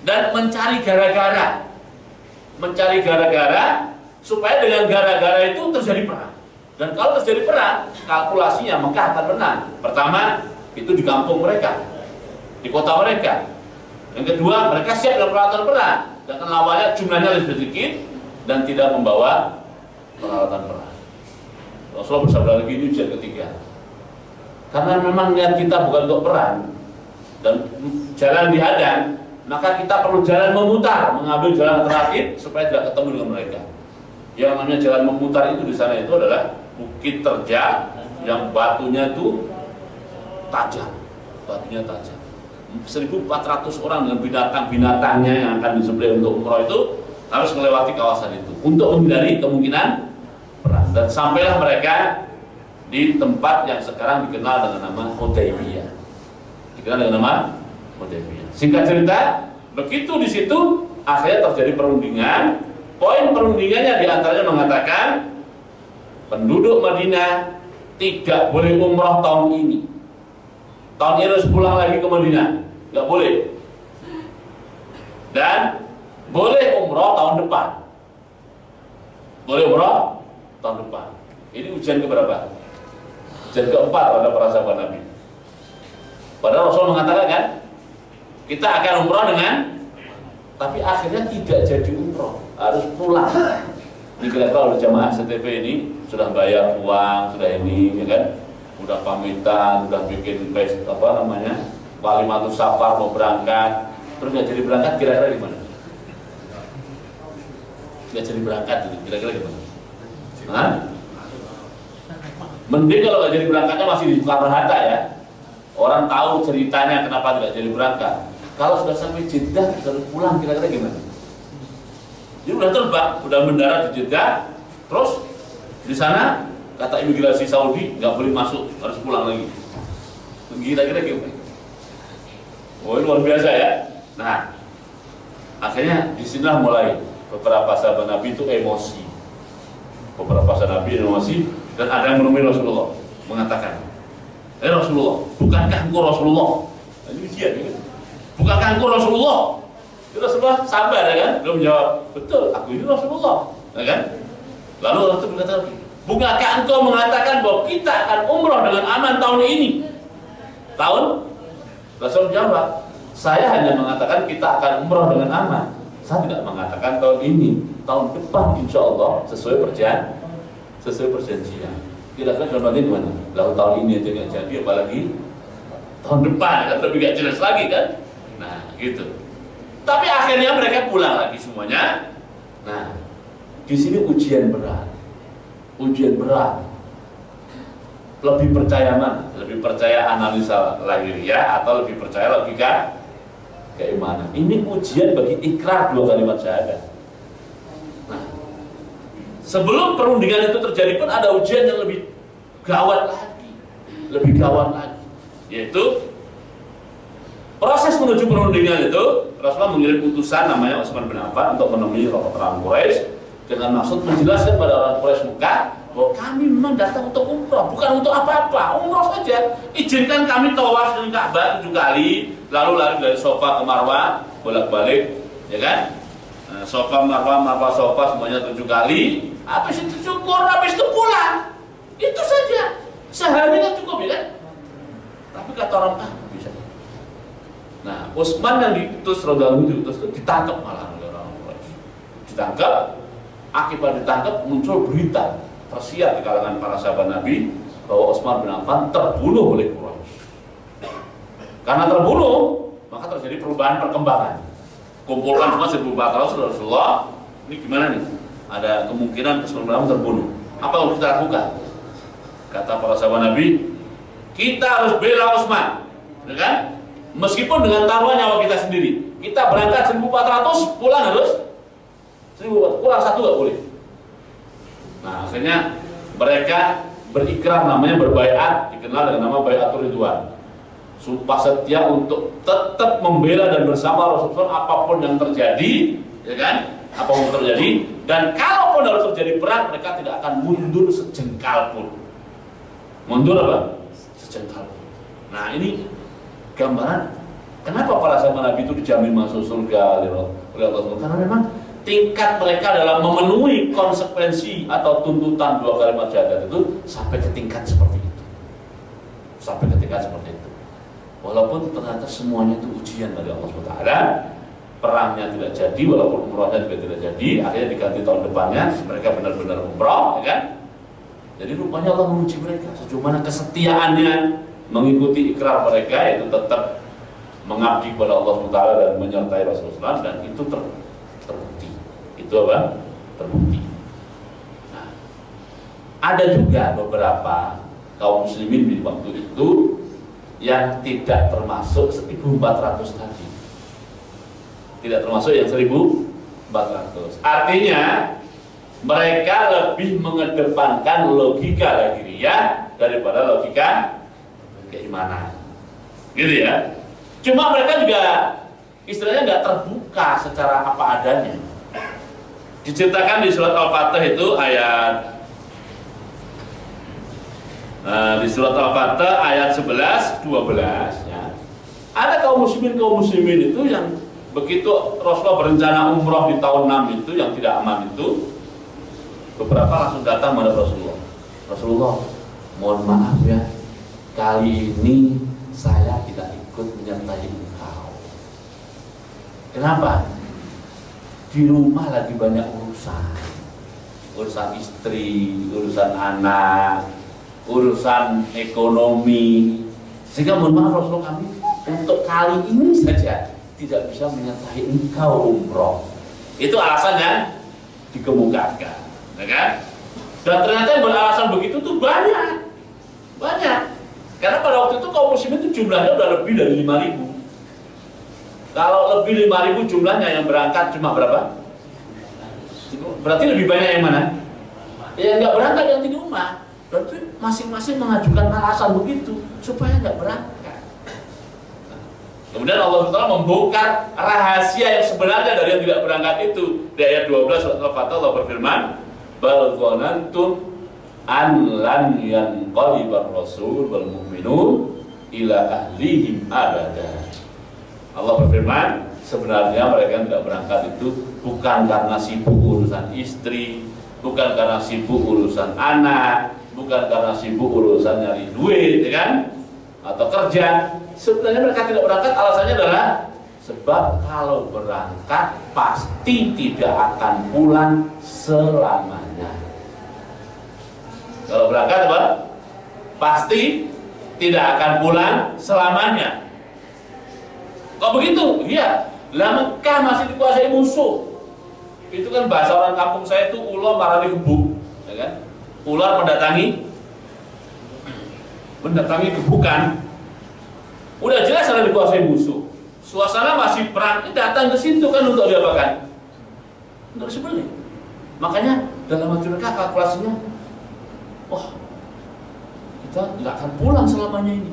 dan mencari gara-gara supaya dengan gara-gara itu terjadi perang. Dan kalau terjadi perang, kalkulasinya Mekah akan menang. Pertama, itu di kampung mereka, di kota mereka. Yang kedua, mereka siap dengan peralatan perang, dan lawannya jumlahnya lebih sedikit dan tidak membawa peralatan perang. Rasulullah bersabda lagi, ini ujian ketiga. Karena memang niat kita bukan untuk perang dan jalan dihadang, maka kita perlu jalan memutar, mengambil jalan alternatif supaya tidak ketemu dengan mereka. Yang namanya jalan memutar itu di sana itu adalah bukit terjal yang batunya itu tajam, 1.400 orang dengan binatang-binatangnya yang akan disembelih untuk umroh itu harus melewati kawasan itu untuk menghindari kemungkinan perang. Dan sampailah mereka di tempat yang sekarang dikenal dengan nama Hudaybiyah. Singkat cerita, begitu di situ akhirnya terjadi perundingan. Poin perundingannya diantaranya mengatakan penduduk Madinah tidak boleh umroh tahun ini. Tahun ini harus pulang lagi ke Madinah, nggak boleh. Dan boleh umroh tahun depan. Ini ujian keberapa? Ujian keempat pada para sahabat Nabi. Padahal Rasul mengatakan kan, kita akan umroh tapi akhirnya tidak jadi umroh, harus pulang. Ini kira-kira oleh jamaah STV ini sudah bayar uang, sudah ini, ya kan? Udah pamitan, udah bikin Kalimatus Safar mau berangkat, terus nggak jadi berangkat, kira-kira gimana? Nggak jadi berangkat, kira-kira gimana? Hah? Mending kalau nggak jadi berangkatnya masih di Soekarno Hatta ya. Orang tahu ceritanya kenapa tidak jadi berangkat. Kalau sudah sampai Jeddah harus pulang, kira-kira gimana? Jadi udah terbang, udah mendarat di Jeddah, terus di sana kata imigrasi Saudi nggak boleh masuk, harus pulang lagi. Kira-kira gimana? Oh, luar biasa ya. Nah, akhirnya disinilah mulai beberapa sahabat Nabi itu emosi. Dan ada yang menemui Rasulullah mengatakan, Rasulullah, bukankah engkau Rasulullah? Ini ujian ya kan? Bukankah engkau Rasulullah? Rasulullah sabar ya kan? Belum menjawab, betul, aku ini Rasulullah, ya kan? Lalu Rasul berkata, bukankah engkau mengatakan bahwa kita akan umroh dengan aman tahun ini? Rasul jawab, saya hanya mengatakan kita akan umroh dengan aman. Saya tidak mengatakan tahun ini, tahun depan insya Allah sesuai perjanjian. Kira-kira dalam arti gimana? Lalu tahun ini aja nggak jadi, apalagi tahun depan kan lebih nggak jelas lagi kan? Nah gitu. Tapi akhirnya mereka pulang lagi semuanya. Nah, di sini ujian berat. Ujian berat. Lebih percaya mana? Lebih percaya analisa lahiriah atau lebih percaya logika keimanan? Ini ujian bagi ikrar 2 kalimat syahadat. Nah, sebelum perundingan itu terjadi pun ada ujian yang lebih gawat lagi. Lebih gawat lagi. Yaitu proses menuju perundingan itu, Rasulullah mengirim utusan namanya Utsman bin Affan untuk menemui orang Quraisy dengan maksud menjelaskan pada orang Quraisy Mekah bahwa kami memang datang untuk umroh, bukan untuk apa-apa, umroh saja. Izinkan kami tawaf dengan Ka'bah 7 kali, lalu lari dari Safa ke Marwah bolak-balik, ya kan? Safa Marwah, Marwah Safa semuanya 7 kali. Habis itu syukur, habis itu pulang. Itu saja. Sehari kan cukup, ya kan? Tapi kata orang bisa. Nah, Utsman yang diutus radhiyallahu anhu itu ditangkap malah oleh orang Quraisy. Ditangkap, akibat ditangkap muncul berita tersiar di kalangan para sahabat Nabi bahwa Utsman bin Affan terbunuh oleh Quraisy. Karena terbunuh, maka terjadi perubahan perkembangan. Kumpulkan semua 1.400 Rasulullah. Ini gimana nih? Ada kemungkinan Utsman bin Affan terbunuh. Apa yang kita lakukan? Kata para sahabat Nabi, kita harus bela Utsman, ya kan? Meskipun dengan taruhan nyawa kita sendiri. Kita berangkat 1.400, pulang harus 1.400, pulang 1 nggak boleh. Nah, akhirnya mereka berikrar, namanya berbaiat, dikenal dengan nama Baiatur Ridwan. Sumpah setia untuk tetap membela dan bersama Rasulullah apapun yang terjadi, ya kan? Apapun yang terjadi, dan kalaupun harus terjadi perang, mereka tidak akan mundur sejengkal pun. Mundur apa? Sejengkal pun. Nah, ini gambaran kenapa para sahabat Nabi itu dijamin masuk surga oleh Allah SWT. Karena memang tingkat mereka dalam memenuhi konsekuensi atau tuntutan 2 kalimat syahadat itu sampai ke tingkat seperti itu. Sampai ke tingkat seperti itu. Walaupun ternyata semuanya itu ujian dari Allah SWT. Perangnya tidak jadi, walaupun umrohnya juga tidak jadi, akhirnya diganti tahun depannya, mereka benar-benar umroh, ya kan? Jadi rupanya Allah menguji mereka sejauh mana kesetiaannya mengikuti ikrar mereka, yaitu tetap mengabdi kepada Allah SWT dan menyertai Rasulullah, dan itu terbukti. Itu apa? Terbukti. Nah, ada juga beberapa kaum muslimin di waktu itu yang tidak termasuk 1.400 tadi. Tidak termasuk yang 1.400. Artinya mereka lebih mengedepankan logika lahiriah daripada logika keimanan, gitu ya. Cuma mereka juga istilahnya nggak terbuka secara apa adanya. Diceritakan di surat Al-Fatih itu ayat di surat Al-Fatih ayat 11, 12 ya. Ada kaum muslimin itu yang begitu Rasulullah berencana umroh di tahun 6 itu yang tidak aman itu, beberapa langsung datang kepada Rasulullah, mohon maaf ya, kali ini saya tidak ikut menyertai engkau. Kenapa? Di rumah lagi banyak urusan istri, urusan anak, urusan ekonomi, sehingga mohon maaf Rasulullah, kami untuk kali ini saja tidak bisa menyertai engkau umroh. Itu alasan yang dikemukakan, ya kan? Dan ternyata yang beralasan begitu tuh banyak. Karena pada waktu itu kaum muslimin itu jumlahnya udah lebih dari 5.000. Kalau lebih 5.000 jumlahnya, yang berangkat cuma berapa? Berarti lebih banyak yang mana? Yang nggak berangkat yang di rumah. Berarti masing-masing mengajukan alasan begitu supaya nggak berangkat. Kemudian Allah SWT membongkar rahasia yang sebenarnya dari yang tidak berangkat itu. Di ayat 12 surat Al-Fatih Allah berfirman, bal dhanantum an lan yanqalibar rasul wal mu'minun ila ahlihim abada. Allah berfirman, sebenarnya mereka yang tidak berangkat itu bukan karena sibuk urusan istri, bukan karena sibuk urusan anak, bukan karena sibuk urusan nyari duit, ya kan? Atau kerja. Sebenarnya mereka tidak berangkat alasannya adalah sebab kalau berangkat pasti tidak akan pulang selamanya. Kalau berangkat apa? Pasti tidak akan pulang selamanya. Kok begitu? Iya, Lah Mekah masih dikuasai musuh. Itu kan bahasa orang kampung saya itu ulo marani gebuk, ya kan? Ular mendatangi gebukan. Udah jelas ada dikuasai musuh. Suasana masih perang, datang ke situ kan untuk diapakan? Untuk disembelih. Makanya dalam hati mereka kalkulasinya, wah, kita nggak akan pulang selamanya ini.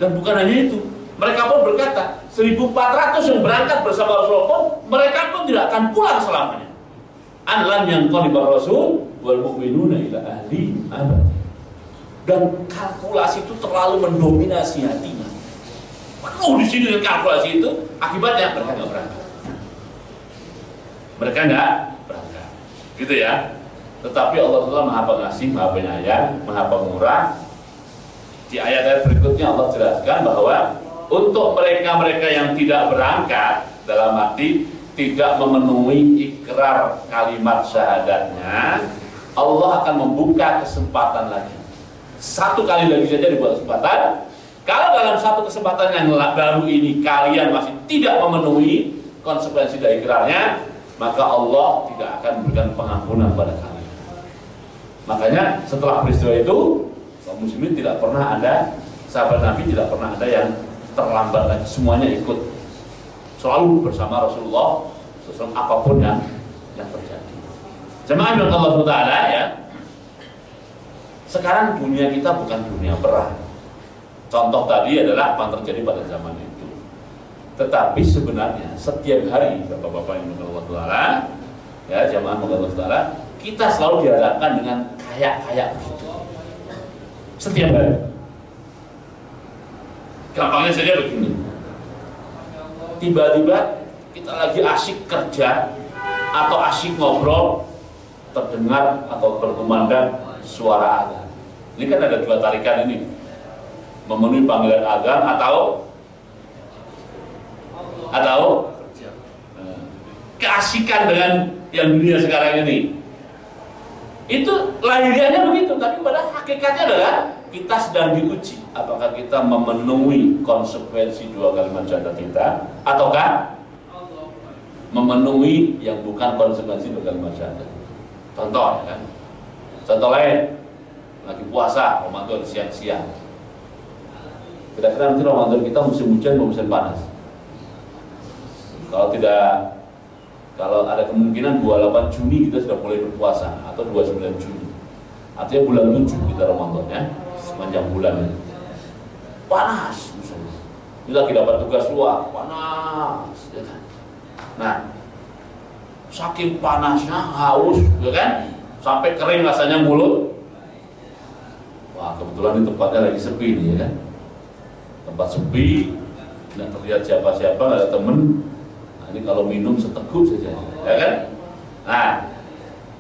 Dan bukan hanya itu, mereka pun berkata 1.400 yang berangkat bersama Rasulullah pun, mereka pun tidak akan pulang selamanya. Anlan yang qalibar Rasul wal mu'minuna ila ahli abad. Dan kalkulasi itu terlalu mendominasi hatinya. Penuh di sini dengan kalkulasi itu, akibatnya mereka nggak berangkat. Mereka nggak berangkat, gitu ya. Tetapi Allah SWT Maha Pengasih, Maha Penyayang, Maha Pemurah. Di ayat-ayat berikutnya Allah jelaskan bahwa untuk mereka-mereka yang tidak berangkat, dalam arti tidak memenuhi ikrar kalimat syahadatnya, Allah akan membuka kesempatan lagi. Satu kali lagi saja dibuat kesempatan. Kalau dalam satu kesempatan yang baru ini kalian masih tidak memenuhi konsekuensi dari ikrarnya, maka Allah tidak akan memberikan pengampunan pada kalian. Makanya setelah peristiwa itu, kaum muslimin tidak pernah ada, sahabat Nabi tidak pernah ada yang terlambat lagi, semuanya ikut, selalu bersama Rasulullah sesuatu apapun yang terjadi. Jemaah yang Allah SWT ya, sekarang dunia kita bukan dunia perang. Contoh tadi adalah apa yang terjadi pada zaman itu. Tetapi sebenarnya setiap hari, bapak-bapak yang Allah SWT ya, jemaah yang Allah SWT, kita selalu dihadapkan dengan kayak begitu. Setiap hari. Gampangnya saja begini. Tiba-tiba kita lagi asyik kerja atau asyik ngobrol, terdengar atau berkumandang suara azan. Ini kan ada dua tarikan ini, memenuhi panggilan azan atau keasikan dengan yang dunia sekarang ini. Itu lahiriannya begitu, tapi pada hakikatnya adalah kita sedang diuji apakah kita memenuhi konsekuensi dua kalimat syahadat kita ataukah memenuhi yang bukan konsekuensi dua kalimat syahadat. Contoh ya kan, contoh lain, lagi puasa Ramadan siang-siang, kira-kira nanti Ramadan kita musim hujan atau musim panas? Kalau ada kemungkinan 28 Juni kita sudah mulai berpuasa atau 29 Juni, artinya bulan 7 kita Ramadan ya, sepanjang bulan ini panas misalnya. Ini lagi dapat tugas luar, panas ya kan? Nah, saking panasnya haus ya kan, sampai kering rasanya mulut. Wah, kebetulan ini tempatnya lagi sepi nih ya kan, tempat sepi, tidak terlihat siapa-siapa, nggak ada temen. Ini kalau minum seteguk saja, ya kan? Nah,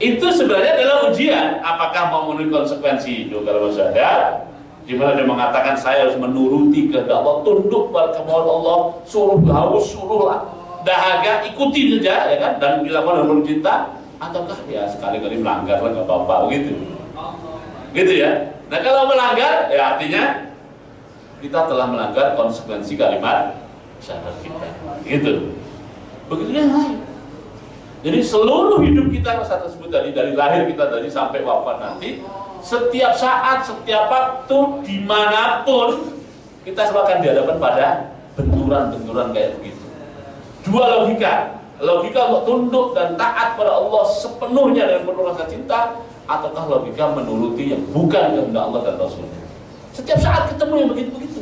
itu sebenarnya adalah ujian. Apakah mau memenuhi konsekuensi dua kalimat syahadat, di mana dia mengatakan saya harus menuruti kehendak Allah, tunduk pada kemauan Allah, suruh haus, suruhlah dahaga, ikuti saja, ya kan? Dan dilakukan dengan cinta, ataukah ya sekali-kali melanggar lah nggak apa-apa, gitu ya? Nah, kalau melanggar, ya artinya kita telah melanggar konsekuensi kalimat syahadat kita, gitu. Begitu yang lain. Jadi seluruh hidup kita, saya tersebut tadi, dari lahir kita tadi sampai wafat nanti, setiap saat, setiap waktu, dimanapun kita selalu akan dihadapkan pada benturan-benturan kayak begitu. Dua logika untuk tunduk dan taat pada Allah sepenuhnya dengan penuh rasa cinta, ataukah logika menuruti yang bukan kehendak Allah dan Rasulnya. Setiap saat ketemu yang begitu-begitu,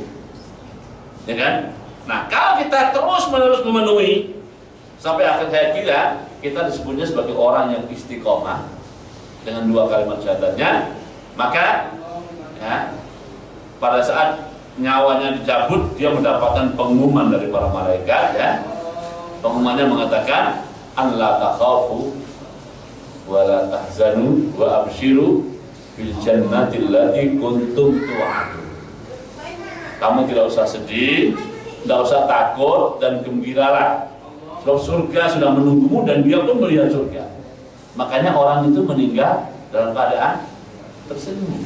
ya kan? Nah, kalau kita terus-menerus memenuhi sampai akhir hayat kita disebutnya sebagai orang yang istiqomah dengan dua kalimat syahadatnya, maka ya, pada saat nyawanya dicabut, dia mendapatkan pengumuman dari para malaikat ya. Pengumumannya mengatakan alla takhafu wa la tahzanu wa abshiru fil jannati allati kuntum tu'adun. Kamu tidak usah sedih, tidak usah takut, dan gembiralah. Surga sudah menunggumu dan dia pun melihat surga. Makanya orang itu meninggal dalam keadaan tersenyum.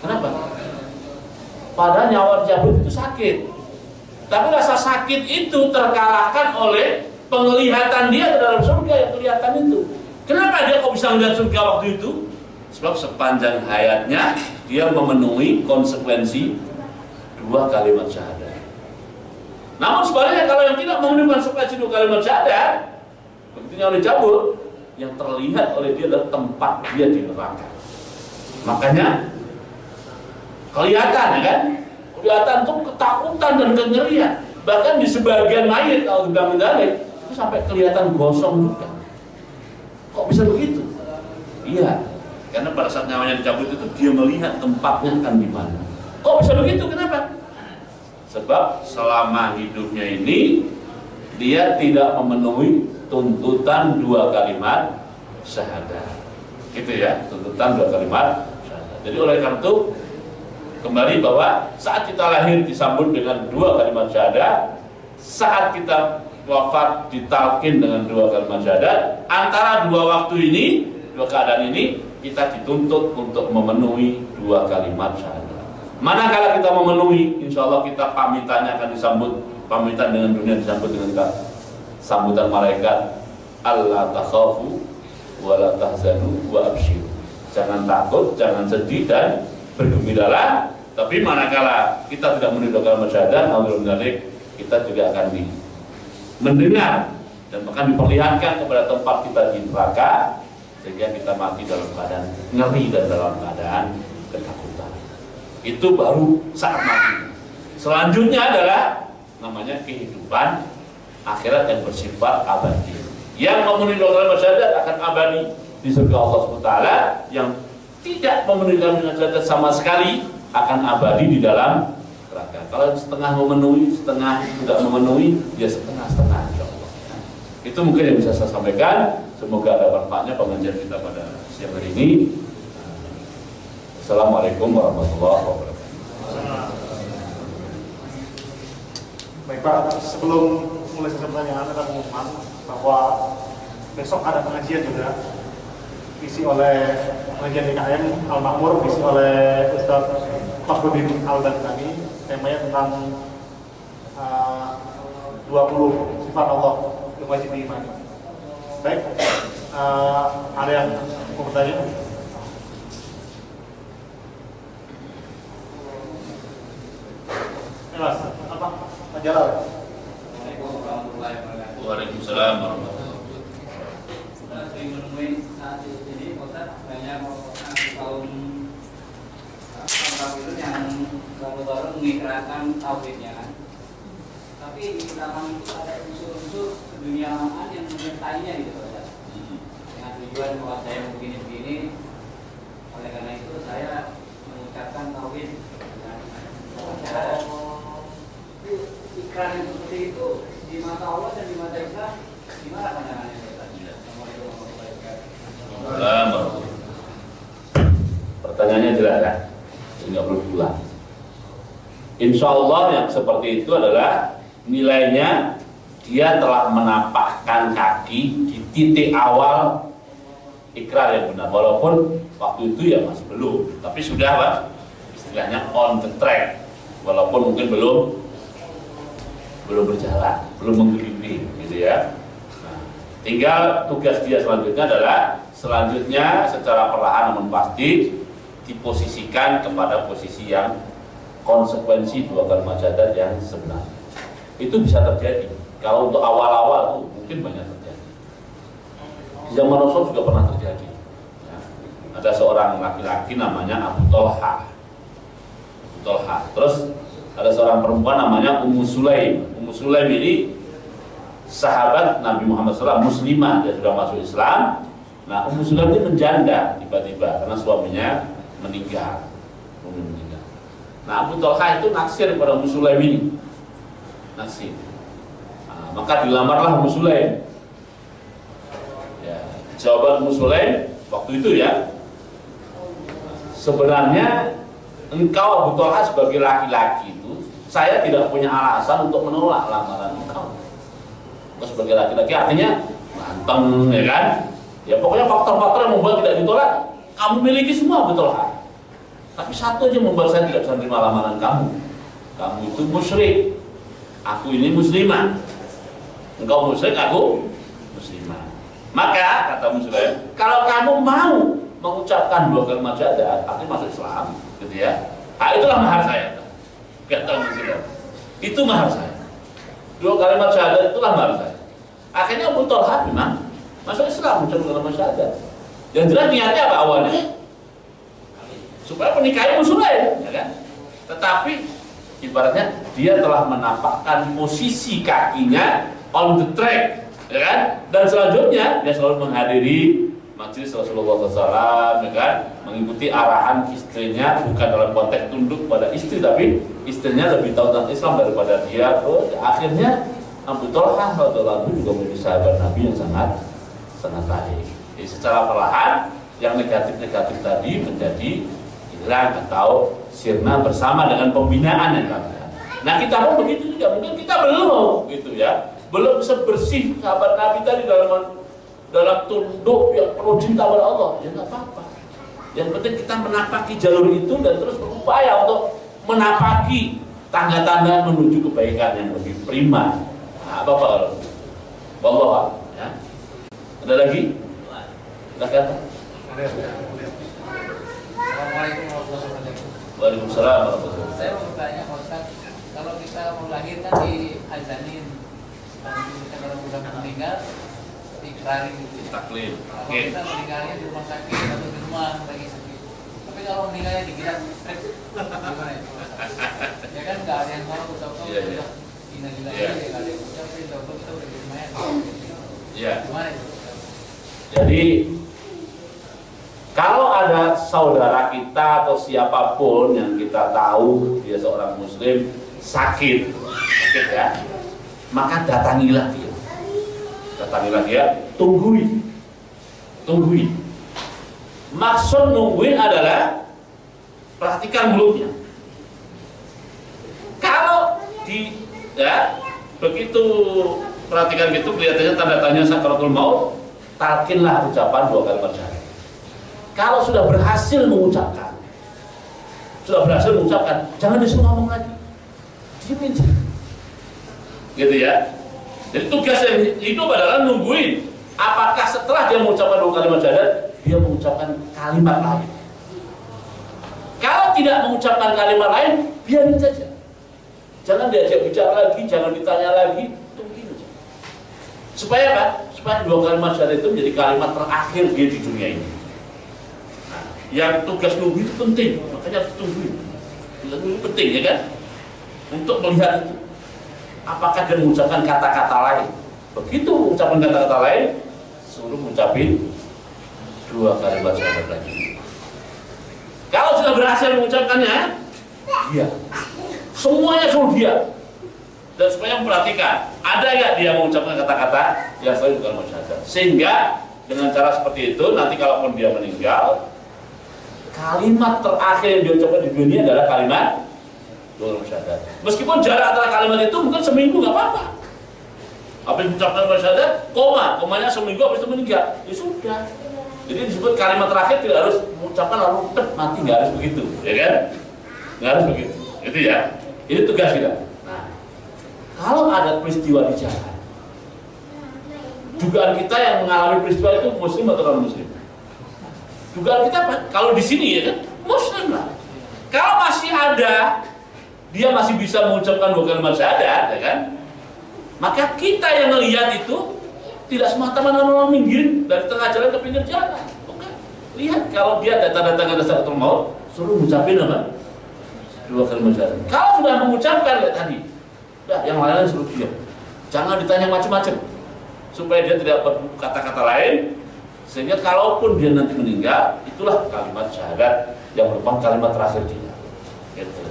Kenapa? Padahal nyawa dicabut itu sakit, tapi rasa sakit itu terkalahkan oleh penglihatan dia ke dalam surga yang kelihatan itu. Kenapa dia kok bisa melihat surga waktu itu? Sebab sepanjang hayatnya dia memenuhi konsekuensi 2 kalimat syahadat. Namun sebaliknya kalau yang tidak memenuhi konsekuensi 2 kalimat syahadat, begitu nyawa dicabut, yang terlihat oleh dia adalah tempat dia di neraka. Makanya kelihatan, ya kan? Kelihatan tuh ketakutan dan kengerian. Bahkan di sebagian mayit kalau sudah mendalam itu sampai kelihatan gosong juga. Kok bisa begitu? Iya, karena pada saat nyawanya dicabut itu dia melihat tempatnya akan di mana. Kok bisa begitu? Kenapa? Sebab selama hidupnya ini dia tidak memenuhi tuntutan 2 kalimat syahadat. Gitu ya, tuntutan 2 kalimat syahadat. Jadi oleh karena itu kembali bahwa saat kita lahir disambut dengan 2 kalimat syahadat, saat kita wafat ditalkin dengan 2 kalimat syahadat. Antara 2 waktu ini, 2 keadaan ini kita dituntut untuk memenuhi 2 kalimat syahadat. Manakala kita memenuhi, insya Allah kita pamitannya akan disambut, pamitan dengan dunia disambut dengan sambutan malaikat, alla takhafu wa la tahzanu wa abshiru. Jangan takut, jangan sedih dan bergembiralah. Tapi manakala kita tidak memenuhi 2 kalimat syahadat, alhamdulillah kita juga akan mendengar dan bahkan diperlihatkan kepada tempat kita di neraka, sehingga kita mati dalam keadaan ngeri dan dalam keadaan ketakutan. Itu baru saat mati. Selanjutnya adalah namanya kehidupan akhirat yang bersifat abadi. Yang memenuhi 2 kalimat syahadat akan abadi di surga Allah SWT. Yang tidak memenuhi 2 kalimat syahadat sama sekali akan abadi di dalam neraka. Kalau setengah memenuhi, setengah tidak memenuhi, ya setengah-setengah. Itu mungkin yang bisa saya sampaikan. Semoga ada manfaatnya pengajian kita pada siang hari ini. Assalamualaikum warahmatullahi wabarakatuh. Baik Pak, sebelum mulai sesi pertanyaan ada pengumuman bahwa besok ada pengajian juga diisi oleh pengajian DKM Al Makmur, diisi oleh Ustaz Fakhruddin Al-Bantani. Temanya tentang 20 sifat Allah yang wajib diimani. Baik, ada yang mau bertanya? Mas, apa? Majalah. Waalaikumsalam warahmatullahi wabarakatuh. Sering menemui saat ini Ustaz banyak kaum itu yang baru-baru mengikrarkan tauhidnya kan. Tapi di dalam itu ada unsur-unsur keduniaan yang menyertainya gitu Ustaz. Dengan tujuan bahwa saya begini-begini, oleh karena itu saya mengucapkan tauhid dengan cara ikrar yang seperti itu di mata Allah dan di mata Islam gimana pandangannya Ustaz? Assalamualaikum warahmatullahi wabarakatuh. Pertanyaannya jelas kan? Nggak perlu diulang. Insya Allah yang seperti itu adalah nilainya dia telah menapakkan kaki di titik awal ikrar yang benar, walaupun waktu itu ya masih belum, tapi sudah Pak, istilahnya on the track, walaupun mungkin belum berjalan, belum menggelinding gitu ya. Nah, tinggal tugas dia selanjutnya adalah secara perlahan namun pasti diposisikan kepada posisi yang konsekuensi 2 kalimat syahadat yang sebenarnya. Itu bisa terjadi. Kalau untuk awal-awal tuh mungkin banyak terjadi. Di zaman Rasul juga pernah terjadi. Ya. Ada seorang laki-laki namanya Abu Tolha. Terus ada seorang perempuan namanya Ummu Sulaim. Ummu Sulaim ini sahabat Nabi Muhammad SAW, muslimah, dia sudah masuk Islam. Nah, Ummu Sulaim ini menjanda tiba-tiba karena suaminya meninggal. Nah, Abu Tolha itu naksir kepada Ummu Sulaim ini. Naksir. Nah, maka dilamarlah Ummu Sulaim. Ya, jawaban Ummu Sulaim waktu itu ya, sebenarnya engkau Abu Tolha sebagai laki-laki itu, saya tidak punya alasan untuk menolak lamaran engkau. Engkau sebagai laki-laki artinya ganteng, ya kan? Ya pokoknya faktor-faktor yang membuat tidak ditolak kamu miliki semua, Abu Tolha. Tapi satu aja membuat saya tidak bisa menerima lamaran kamu. Kamu itu musyrik, aku ini muslimah. Engkau musyrik, aku muslimah. Maka kata Muslim, kalau kamu mau mengucapkan 2 kalimat syahadat, artinya masuk Islam, gitu ya. Ah, itulah mahar saya. Kata Muslim, itu mahar saya. 2 kalimat syahadat itulah mahar saya. Akhirnya Abu Thalhah memang masuk Islam, mengucapkan kalimat syahadat. Yang jelas niatnya apa awalnya? Supaya menikahi Muslim, ya kan? Tetapi ibaratnya dia telah menampakkan posisi kakinya on the track, ya kan? Dan selanjutnya dia selalu menghadiri majelis Rasulullah SAW, ya kan? Mengikuti arahan istrinya, bukan dalam konteks tunduk pada istri, tapi istrinya lebih tahu tentang Islam daripada dia. Akhirnya Abu Thalhah radhiyallahu anhu juga menjadi sahabat Nabi yang sangat baik. Jadi secara perlahan yang negatif-negatif tadi menjadi hilang atau sirna bersama dengan pembinaan yang kami. Nah, kita pun begitu juga, mungkin kita belum gitu ya. Belum sebersih sahabat Nabi tadi dalam tunduk yang penuh cinta pada Allah. Ya nggak apa-apa. Yang penting kita menapaki jalur itu dan terus berupaya untuk menapaki tangga-tangga menuju kebaikan yang lebih prima. Nah, apa-apa kalau wallah ya. Ada lagi? Silakan. Assalamualaikum warahmatullahi wabarakatuh. Waalaikumsalam warahmatullahi wabarakatuh. Saya mau bertanya Pak Ustaz, kalau kita mau lahir kan di azanin, kalau kita kalau sudah meninggal diikrarin gitu. Taklid. Kalau Oke. kita meninggalnya di rumah sakit atau di rumah lagi sakit, tapi kalau meninggalnya di gilang strip, gimana itu? Ya kan nggak ada yang tahu, tahu Iya, iya. innalillahi Iya. ya nggak ada yang ucapin, tahu kita udah di rumah ya. Iya. Gimana itu? Jadi kalau ada saudara kita atau siapapun yang kita tahu dia seorang muslim sakit ya, maka datangilah dia, tungguin. Maksud nungguin adalah perhatikan mulutnya. Kalau begitu perhatikan gitu kelihatannya tanda tanya sakaratul maut, talkinlah ucapan 2 kalimat syahadat. Kalau sudah berhasil mengucapkan, jangan disuruh ngomong lagi, diemin, gitu ya. Jadi tugas yang hidup adalah nungguin. Apakah setelah dia mengucapkan 2 kalimat syahadat, dia mengucapkan kalimat lain. Kalau tidak mengucapkan kalimat lain, biarin saja. Jangan diajak bicara lagi, jangan ditanya lagi, tungguin aja. Supaya apa? Supaya 2 kalimat syahadat itu menjadi kalimat terakhir dia di dunia ini. Yang tugas nunggu itu penting, makanya harus tungguin. Tugas nunggu penting ya kan? Untuk melihat itu, apakah dia mengucapkan kata-kata lain. Begitu mengucapkan kata-kata lain, suruh mengucapin 2 kalimat syahadat lagi. Kalau sudah berhasil mengucapkannya, dia semuanya suruh dia. Dan supaya memperhatikan, ada nggak dia mengucapkan kata-kata yang selain 2 kalimat syahadat. Sehingga dengan cara seperti itu, nanti kalaupun dia meninggal, kalimat terakhir yang diucapkan di dunia adalah kalimat 2 kalimat syahadat. Meskipun jarak antara kalimat itu mungkin seminggu nggak apa-apa. Habis mengucapkan kalimat syahadat, komanya seminggu habis itu meninggal, ya sudah. Jadi disebut kalimat terakhir tidak harus mengucapkan lalu mati, nggak harus begitu, ya kan? Nggak harus begitu, itu ya. Ini tugas kita. Nah, kalau ada peristiwa di jalan, dugaan kita yang mengalami peristiwa itu muslim atau non muslim? Dugaan kita apa? Kalau di sini ya kan, muslim lah. Kalau masih ada, dia masih bisa mengucapkan 2 kalimat syahadat, ya kan? Maka kita yang melihat itu tidak semata-mata minggirin dari tengah jalan ke pinggir jalan. Bukan. Lihat kalau dia ada tanda-tanda sakaratul maut, suruh mengucapin apa? 2 kalimat syahadat. Kalau sudah mengucapkan kayak tadi, ya, yang lain suruh diam. Jangan ditanya macam-macam, supaya dia tidak berkata-kata lain. Sehingga kalaupun dia nanti meninggal, itulah kalimat syahadat yang merupakan kalimat terakhir dia. Gitu.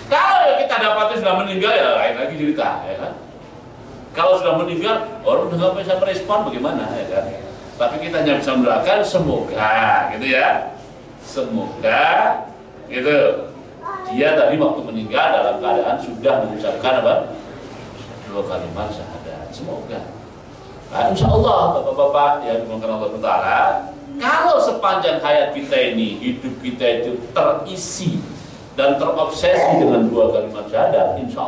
Kalau ya kita dapatnya sudah meninggal, ya lain lagi cerita, ya kan? Kalau sudah meninggal, orang udah nggak bisa merespon bagaimana, ya kan? Tapi kita hanya bisa mendoakan semoga, gitu ya, semoga, gitu. Dia tadi waktu meninggal dalam keadaan sudah mengucapkan apa? 2 kalimat syahadat. Semoga. Nah, insya Allah bapak-bapak yang dimulakan Allah Taala, kalau sepanjang hayat kita ini, hidup kita itu terisi dan terobsesi dengan 2 kalimat syahadat, insya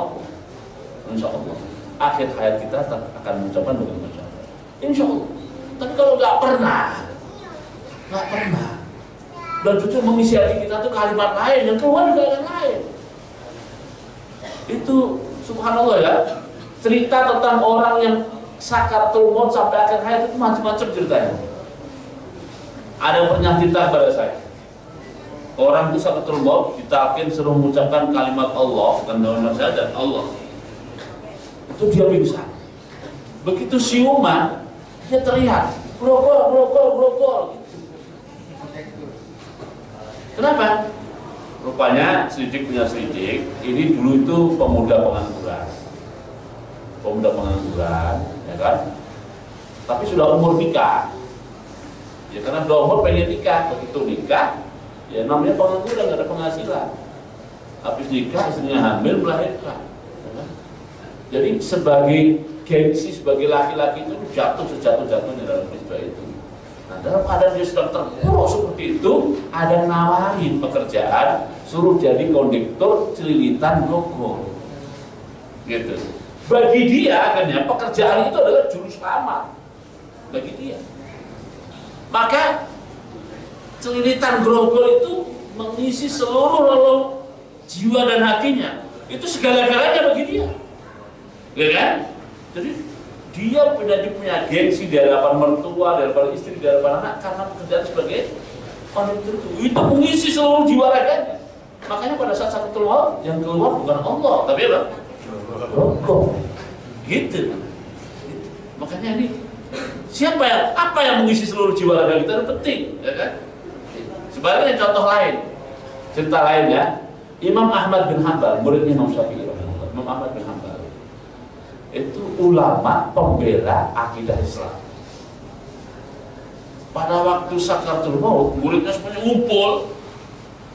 Allah akhir hayat kita akan mengucapkan dua kalimat syahadat. Insya Allah. Tapi kalau nggak pernah, dan justru mengisi hati kita tuh kalimat lain yang keluar juga yang lain. Itu subhanallah ya. Cerita tentang orang yang sakaratul maut sampai akhir hayat itu macam-macam ceritanya. Ada yang pernah cerita kepada saya. Orang itu sakaratul maut ditalkin suruh mengucapkan kalimat Allah dan kalimat syahadat Allah. Itu dia pingsan. Begitu siuman, dia teriak, grogol. Kenapa? Rupanya selidik punya selidik. Ini dulu itu pemuda pengangguran, ya kan? Tapi sudah umur nikah. Ya karena sudah umur pengen nikah, begitu nikah, ya namanya pengangguran, nggak ada penghasilan. Habis nikah istrinya hamil melahirkan. Ya kan? Jadi sebagai gengsi, sebagai laki-laki itu jatuh sejatuh-jatuhnya dalam peristiwa itu. Nah, dalam keadaan dia sedang terpuruk seperti itu, ada yang nawarin pekerjaan, suruh jadi kondektur celilitan grogol. Gitu. Bagi dia, akhirnya pekerjaan itu adalah juru selamat. Bagi dia. Maka celilitan grogol itu mengisi seluruh relung jiwa dan hatinya. Itu segala-galanya bagi dia. Ya kan? Jadi dia punya gengsi di hadapan mertua, di hadapan istri, di hadapan anak karena pekerjaan sebagai kondektur itu mengisi seluruh jiwa raganya. Makanya pada saat sakaratul maut yang keluar bukan Allah, tapi apa? Rokok. Gitu. Makanya ini apa yang mengisi seluruh jiwa raga kita itu penting, ya kan? Sebaliknya contoh lain, cerita lain ya. Imam Ahmad bin Hanbal, muridnya Imam Syafi'i. Imam Ahmad bin Hanbal itu ulama pembela akidah Islam. Pada waktu sakaratul maut, muridnya semuanya ngumpul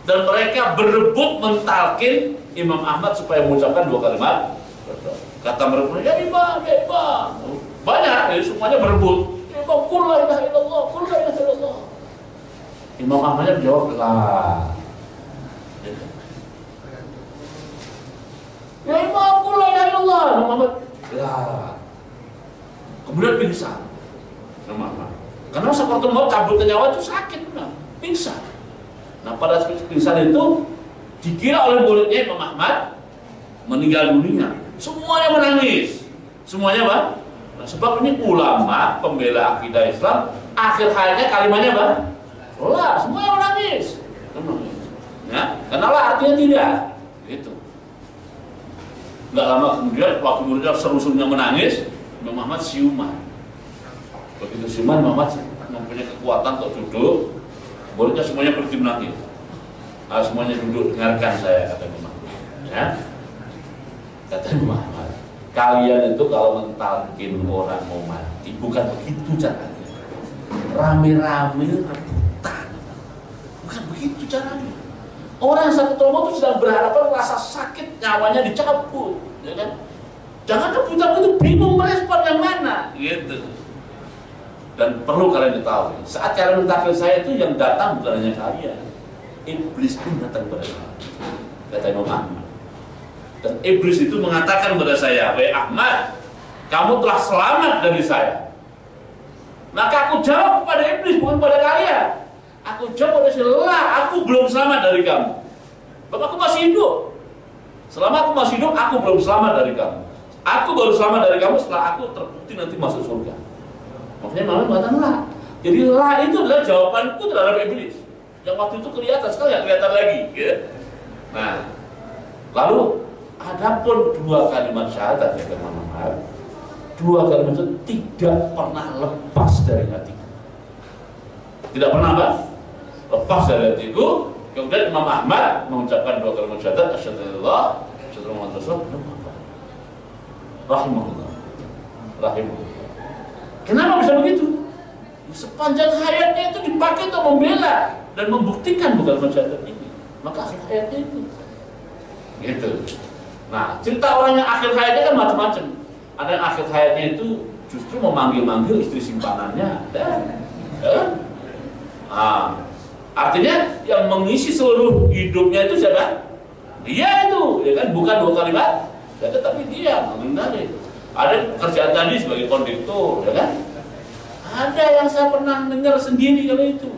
dan mereka berebut mentalkin Imam Ahmad supaya mengucapkan dua kalimat. Kata mereka, ya imam. Banyak, jadi semuanya berebut. Imam, qul la ilaha illallah. Imam Ahmadnya menjawab, lah. Ya imam, qul la ilaha illallah. Imam Ahmad, lah. Kemudian pingsan. Imam Ahmad. Karena sakaratul maut cabut nyawa itu sakit, pingsan. Nah pada saat pingsan itu dikira oleh muridnya Imam Ahmad meninggal dunia. Semuanya menangis. Semuanya apa? Nah, sebab ini ulama pembela akidah Islam, akhir hayatnya kalimatnya apa? Lah, semuanya menangis. Ya, karena lah artinya tidak. Gitu. Nggak lama kemudian waktu muridnya seru-serunya menangis, Imam Ahmad siuman. Begitu siuman, Imam Ahmad mempunyai kekuatan untuk duduk. Muridnya semuanya berhenti menangis. Semuanya duduk, dengarkan saya, kata Imam Ahmad. Ya. Kata Imam Ahmad, kalian itu kalau mentalkin orang mau mati bukan begitu caranya. Rame-rame rebutan. Bukan begitu caranya. Orang yang sakaratul maut itu sedang berhadapan rasa sakit, nyawanya dicabut, ya kan? Jangan rebutan itu bingung merespon yang mana, gitu. Dan perlu kalian ketahui, saat kalian mentalkin saya itu yang datang bukan hanya kalian, iblis pun datang kepada saya. Kata Imam Ahmad. Dan iblis itu mengatakan kepada saya, wahai Ahmad, kamu telah selamat dari saya. Maka aku jawab kepada iblis, bukan kepada kalian. Aku jawab kepada saya, aku belum selamat dari kamu. Bapak aku masih hidup. Selama aku masih hidup, aku belum selamat dari kamu. Aku baru selamat dari kamu setelah aku terbukti nanti masuk surga. Maksudnya malah mengatakan lah. Jadi lah itu adalah jawabanku terhadap iblis. Yang waktu itu kelihatan, sekarang nggak kelihatan lagi. Ya? Nah, lalu adapun dua kalimat syahadat ya teman-teman, dua kalimat itu tidak pernah lepas dari hatiku. Tidak pernah apa? Lepas dari hatiku. Kemudian Imam Ahmad mengucapkan dua kalimat syahadat, asyhadu an la ilaha illallah, asyhadu anna Muhammadan rasulullah. Rahimahullah. Kenapa bisa begitu? Sepanjang hayatnya itu dipakai untuk membela dan membuktikan dua kalimat syahadat ini. Maka akhir hayatnya itu. Gitu. Nah, cerita orang yang akhir hayatnya kan macam-macam. Ada yang akhir hayatnya itu justru memanggil-manggil istri simpanannya. Artinya yang mengisi seluruh hidupnya itu siapa? Dia itu, ya kan? Bukan dua kalimat, tapi dia mengenali. Ada kerjaan tadi sebagai kondektur, ya kan? Ada yang saya pernah dengar sendiri kalau itu.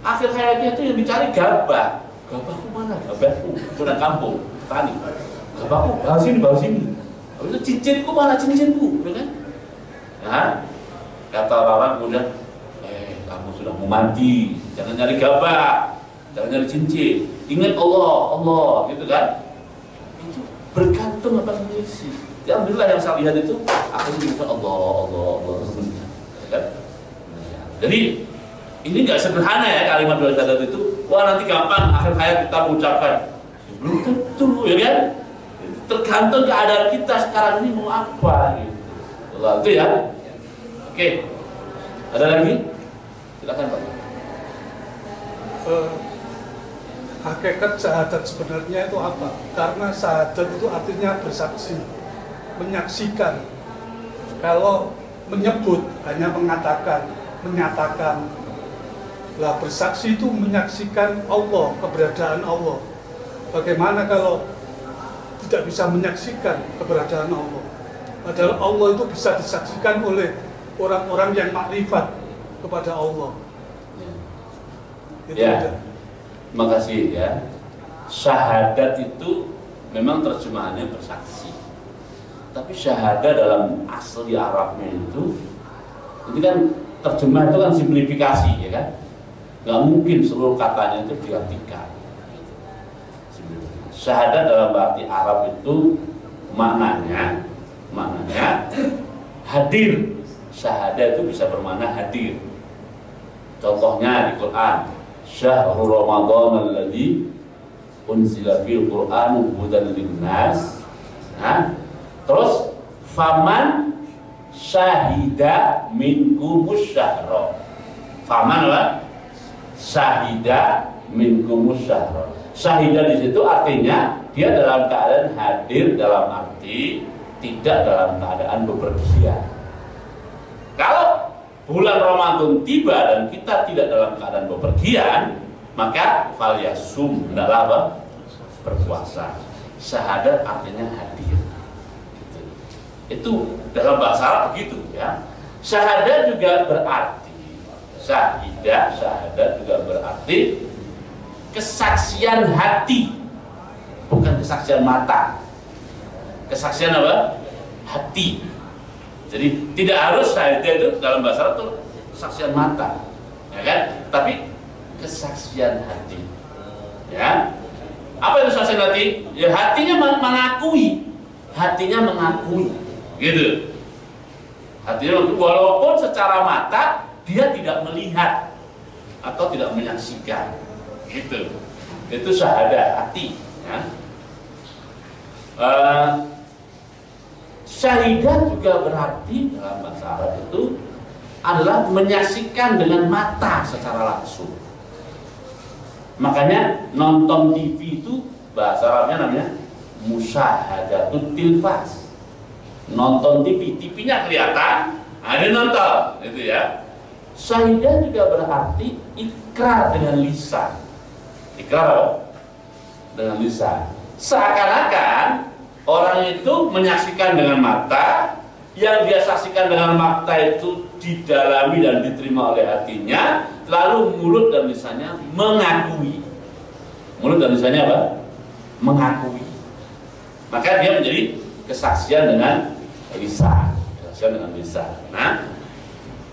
Akhir hayatnya itu yang dicari gabah. Gabahku mana? Gabahku, pulang kampung, petani. Gabahku, bawa sini. Habis itu cincinku mana cincinku, ya kan? Nah, kata orang kemudian, kamu sudah mau mati, jangan nyari gabah, jangan nyari cincin. Ingat Allah, gitu kan? Itu bergantung apa mengisi. Alhamdulillah yang saya lihat itu, aku minta Allah, ya kan? Jadi ini nggak sederhana ya kalimat doa syahadat itu. Wah nanti gampang akhir hayat kita mengucapkan. Belum tentu, ya kan? Tergantung keadaan kita sekarang ini mau apa gitu. Allah itu ya. Oke. Ada lagi? Silakan Pak. Hakikat syahadat sebenarnya itu apa? Karena syahadat itu artinya bersaksi, menyaksikan. Kalau menyebut hanya mengatakan, menyatakan. Lah bersaksi itu menyaksikan Allah, keberadaan Allah. Bagaimana kalau tidak bisa menyaksikan keberadaan Allah? Padahal Allah itu bisa disaksikan oleh orang-orang yang makrifat kepada Allah. Itu Ya, aja. terima kasih ya. Syahadat itu memang terjemahannya bersaksi. Tapi syahadat dalam asli Arabnya itu kan terjemah itu kan simplifikasi, ya kan? Nggak mungkin seluruh katanya itu diartikan. Syahadat dalam arti Arab itu maknanya hadir. Syahadat itu bisa bermakna hadir. Contohnya di Quran, Syahrul Ramadan alladzi unzila fil Qur'an hudan linnas. Nah, terus faman syahida minkumus syahra. Faman apa? Syahida minkumus syahra. Syahida di situ artinya dia dalam keadaan hadir, dalam arti tidak dalam keadaan bepergian. Kalau bulan Ramadan tiba dan kita tidak dalam keadaan bepergian, maka falyasum, hendaklah apa? Berpuasa. Syahadat artinya hadir. Itu dalam bahasa Arab begitu ya. Syahadat juga berarti syahadat juga berarti kesaksian hati, bukan kesaksian mata. Kesaksian apa? Hati. Jadi tidak harus syahadat itu dalam bahasa Arab itu kesaksian mata, ya kan? Tapi kesaksian hati. Ya. Apa itu kesaksian hati? Ya hatinya mengakui. Gitu. Hatinya walaupun secara mata dia tidak melihat atau tidak menyaksikan. Gitu. Itu syahadat hati, ya. Syahidat juga berarti dalam bahasa Arab itu adalah menyaksikan dengan mata secara langsung. Makanya nonton TV itu bahasa Arabnya namanya musyahadatul tilfas. Nonton TV, TV-nya kelihatan, ada nonton, itu ya. Syahidat juga berarti ikrar dengan lisan. Ikrar apa? Dengan lisan. Seakan-akan orang itu menyaksikan dengan mata, yang dia saksikan dengan mata itu didalami dan diterima oleh hatinya, lalu mulut dan lisannya mengakui. Mulut dan lisannya apa? Mengakui. Maka dia menjadi kesaksian dengan lisan. Kesaksian dengan lisan.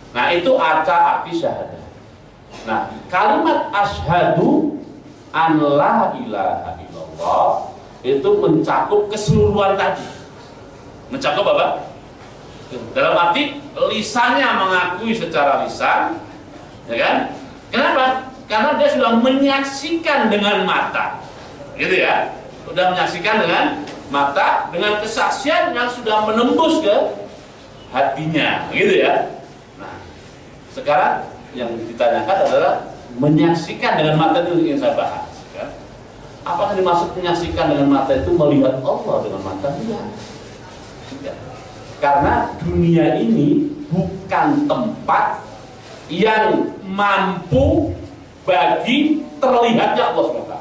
Nah itu arti syahadat. Nah, kalimat asyhadu an la ilaha illallah itu mencakup keseluruhan tadi. Mencakup apa? Dalam arti lisannya mengakui secara lisan, ya kan? Kenapa? Karena dia sudah menyaksikan dengan mata, gitu ya. Sudah menyaksikan dengan mata, dengan kesaksian yang sudah menembus ke hatinya, gitu ya. Nah, sekarang yang ditanyakan adalah menyaksikan dengan mata itu yang saya bahas. Ya. Apakah dimaksud menyaksikan dengan mata itu melihat Allah dengan mata? Tidak. Karena dunia ini bukan tempat yang mampu bagi terlihatnya Allah SWT.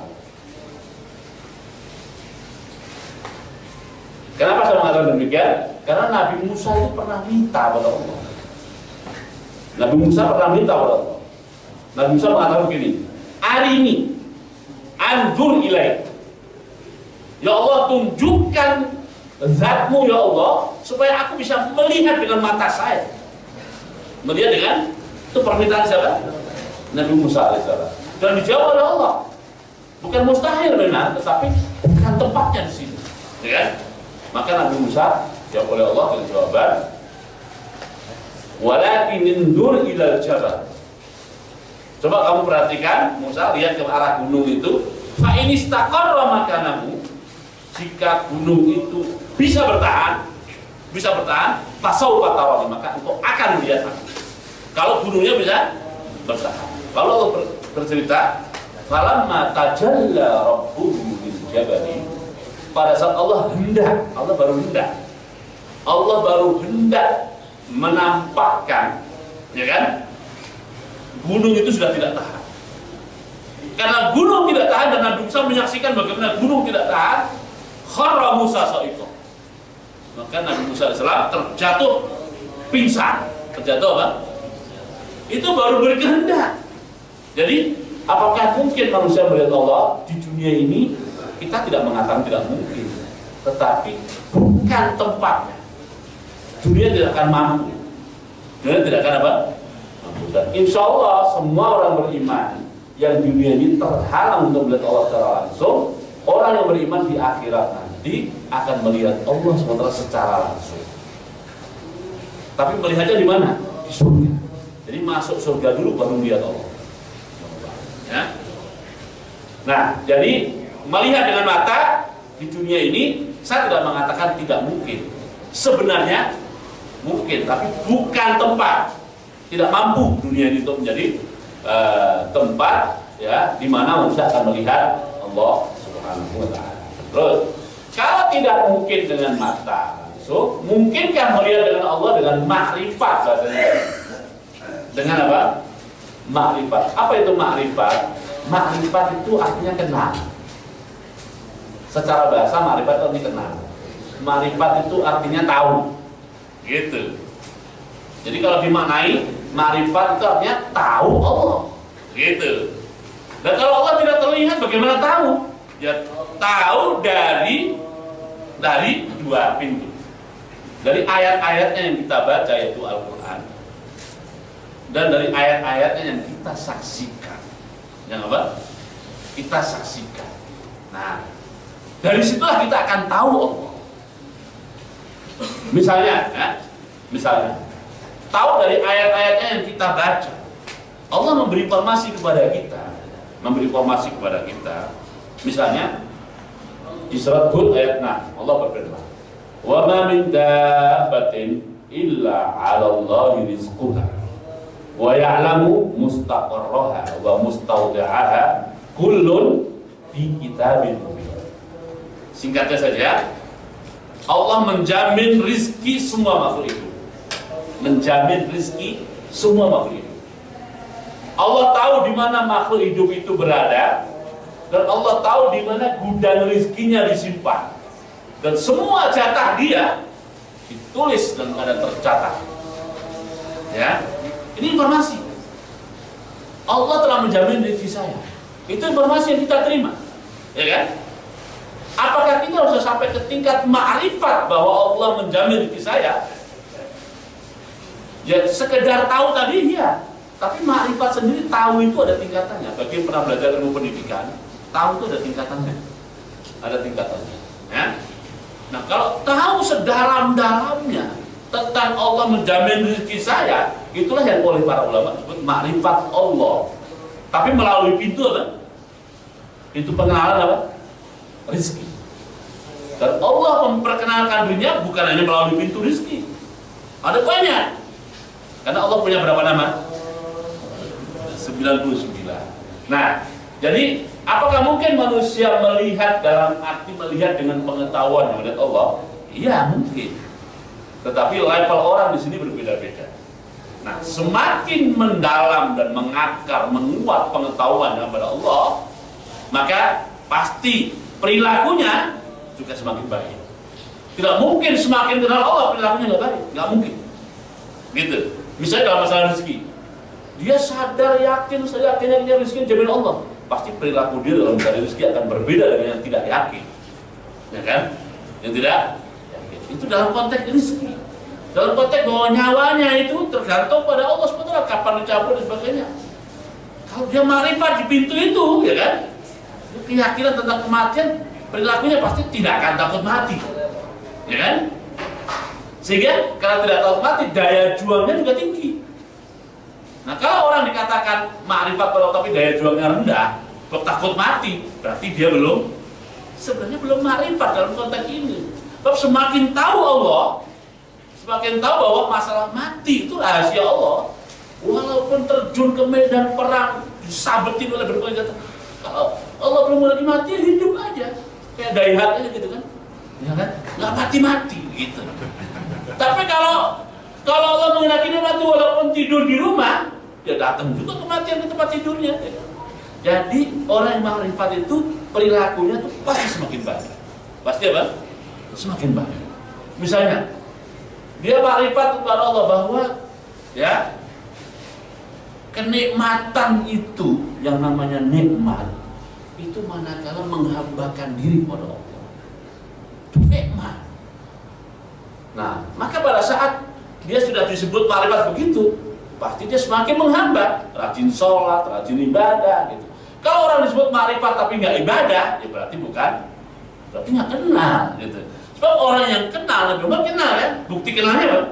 Kenapa saya mengatakan demikian? Karena Nabi Musa itu pernah minta pada Allah. Nabi Musa pernah minta pada Allah. Nabi Musa mengatakan begini, arini anzur ilaik. Ya Allah, tunjukkan zatmu ya Allah, supaya aku bisa melihat dengan mata saya. Melihat dengan, itu permintaan siapa? Nabi Musa alaihissalam. Dan dijawab oleh Allah. Bukan mustahil benar, tetapi bukan tempatnya di sini. Ya kan? Maka Nabi Musa jawab oleh Allah dengan jawaban, walakin indur ilal jabal. Coba kamu perhatikan, Musa lihat ke arah gunung itu, fa in istaqarra makanahu, jika gunung itu bisa bertahan, fasaufa tarani, maka engkau akan melihat aku. Kalau gunungnya bisa bertahan. Lalu Allah bercerita, falamma tajalla rabbuhu lil jabali, pada saat Allah baru hendak menampakkan, ya kan? Gunung itu sudah tidak tahan. Karena gunung tidak tahan dan Nabi Musa menyaksikan bagaimana gunung tidak tahan, kharra Musa sa'iqa. Maka Nabi Musa AS terjatuh pingsan. Terjatuh apa? Itu baru berkehendak. Jadi, apakah mungkin manusia melihat Allah di dunia ini? Kita tidak mengatakan tidak mungkin, tetapi bukan tempatnya. Dunia tidak akan mampu. Dunia tidak akan apa? Mampu. Dan insya Allah semua orang beriman yang di dunia ini terhalang untuk melihat Allah secara langsung, orang yang beriman di akhirat nanti akan melihat Allah secara langsung. Tapi melihatnya di mana? Di surga. Jadi masuk surga dulu baru melihat Allah. Ya. Nah, jadi melihat dengan mata di dunia ini, saya tidak mengatakan tidak mungkin. Sebenarnya mungkin, tapi bukan tempat. Tidak mampu dunia ini untuk menjadi tempat ya di mana manusia akan melihat Allah Subhanahu wa taala. Terus, kalau tidak mungkin dengan mata langsung, mungkinkah melihat dengan Allah dengan makrifat bahasanya? Dengan apa? Makrifat. Apa itu makrifat? Makrifat itu artinya kenal. Secara bahasa makrifat itu artinya kenal. Makrifat itu artinya tahu. Gitu. Jadi kalau dimaknai, makrifat itu artinya tahu Allah. Gitu. Dan kalau Allah tidak terlihat, bagaimana tahu? Ya tahu dari dua pintu. Dari ayat-ayatnya yang kita baca, yaitu Al-Quran, dan dari ayat-ayatnya yang kita saksikan. Yang apa? Kita saksikan. Nah, dari situlah kita akan tahu Allah. Misalnya, tahu dari ayat-ayatnya yang kita baca. Allah memberi informasi kepada kita. Misalnya di surat Hud ayat 6, Allah berfirman, "Wa ma min dabbatin illa 'ala Allahi rizquha wa ya'lamu mustaqarraha wa mustawda'aha kullun fi kitabin mubin." Singkatnya saja, Allah menjamin rizki semua makhluk hidup. Allah tahu di mana makhluk hidup itu berada, dan Allah tahu di mana gudang rizkinya disimpan. Dan semua jatah dia ditulis dan ada tercatat. Ya, ini informasi. Allah telah menjamin rezeki saya. Itu informasi yang kita terima, ya kan? Apakah kita harus sampai ke tingkat ma'rifat bahwa Allah menjamin rezeki saya? Ya sekedar tahu tadi ya, tapi ma'rifat sendiri tahu itu ada tingkatannya. Bagi yang pernah belajar ilmu pendidikan, tahu itu ada tingkatannya. Ya? Nah kalau tahu sedalam-dalamnya tentang Allah menjamin rezeki saya, itulah yang oleh para ulama disebut ma'rifat Allah. Tapi melalui pintu apa? Pintu pengenalan apa? Rezeki. Dan Allah memperkenalkan dirinya bukan hanya melalui pintu rezeki. Ada banyak. Karena Allah punya berapa nama? 99. Nah, jadi apakah mungkin manusia melihat dalam arti melihat dengan pengetahuan melihat Allah? Iya mungkin. Tetapi level orang di sini berbeda-beda. Nah, semakin mendalam dan mengakar, menguat pengetahuan kepada Allah, maka pasti perilakunya juga semakin baik. Tidak mungkin semakin kenal Allah perilakunya nggak baik, nggak mungkin. Gitu. Misalnya dalam masalah rezeki, dia sadar yakin seyakin-yakinnya rezeki jaminan Allah, pasti perilaku dia dalam mencari rezeki akan berbeda dengan yang tidak yakin, ya kan? Yang tidak yakin. Itu dalam konteks rezeki. Dalam konteks bahwa nyawanya itu tergantung pada Allah SWT, kapan dicabut dan sebagainya. Kalau dia marifat di pintu itu, ya kan? Keyakinan tentang kematian, perilakunya pasti tidak akan takut mati, ya kan? Sehingga karena tidak takut mati, daya juangnya juga tinggi. Nah, kalau orang dikatakan makrifat tapi daya juangnya rendah, kok takut mati, berarti dia sebenarnya belum makrifat dalam konteks ini. Sebab semakin tahu Allah, semakin tahu bahwa masalah mati itu rahasia Allah. Walaupun terjun ke medan perang, disabetin oleh berbagai senjata, kalau Allah belum lagi mati, hidup aja, kayak daihat aja gitu kan, ya kan? Nggak mati-mati gitu. Tapi kalau Allah mengenaki dia mati walaupun tidur di rumah, dia datang juga kematian ke tempat tidurnya. Jadi orang yang makrifat itu perilakunya tuh pasti semakin baik. Pasti apa? Semakin baik. Misalnya dia makrifat kepada Allah bahwa ya kenikmatan itu yang namanya nikmat itu manakala menghambakan diri kepada Allah. Itu nikmat. Nah, maka pada saat dia sudah disebut makrifat begitu, pasti dia semakin menghamba, rajin sholat, rajin ibadah gitu. Kalau orang disebut makrifat tapi nggak ibadah, ya berarti nggak kenal gitu. Sebab orang yang kenal, memang kenal kan, bukti kenalnya apa?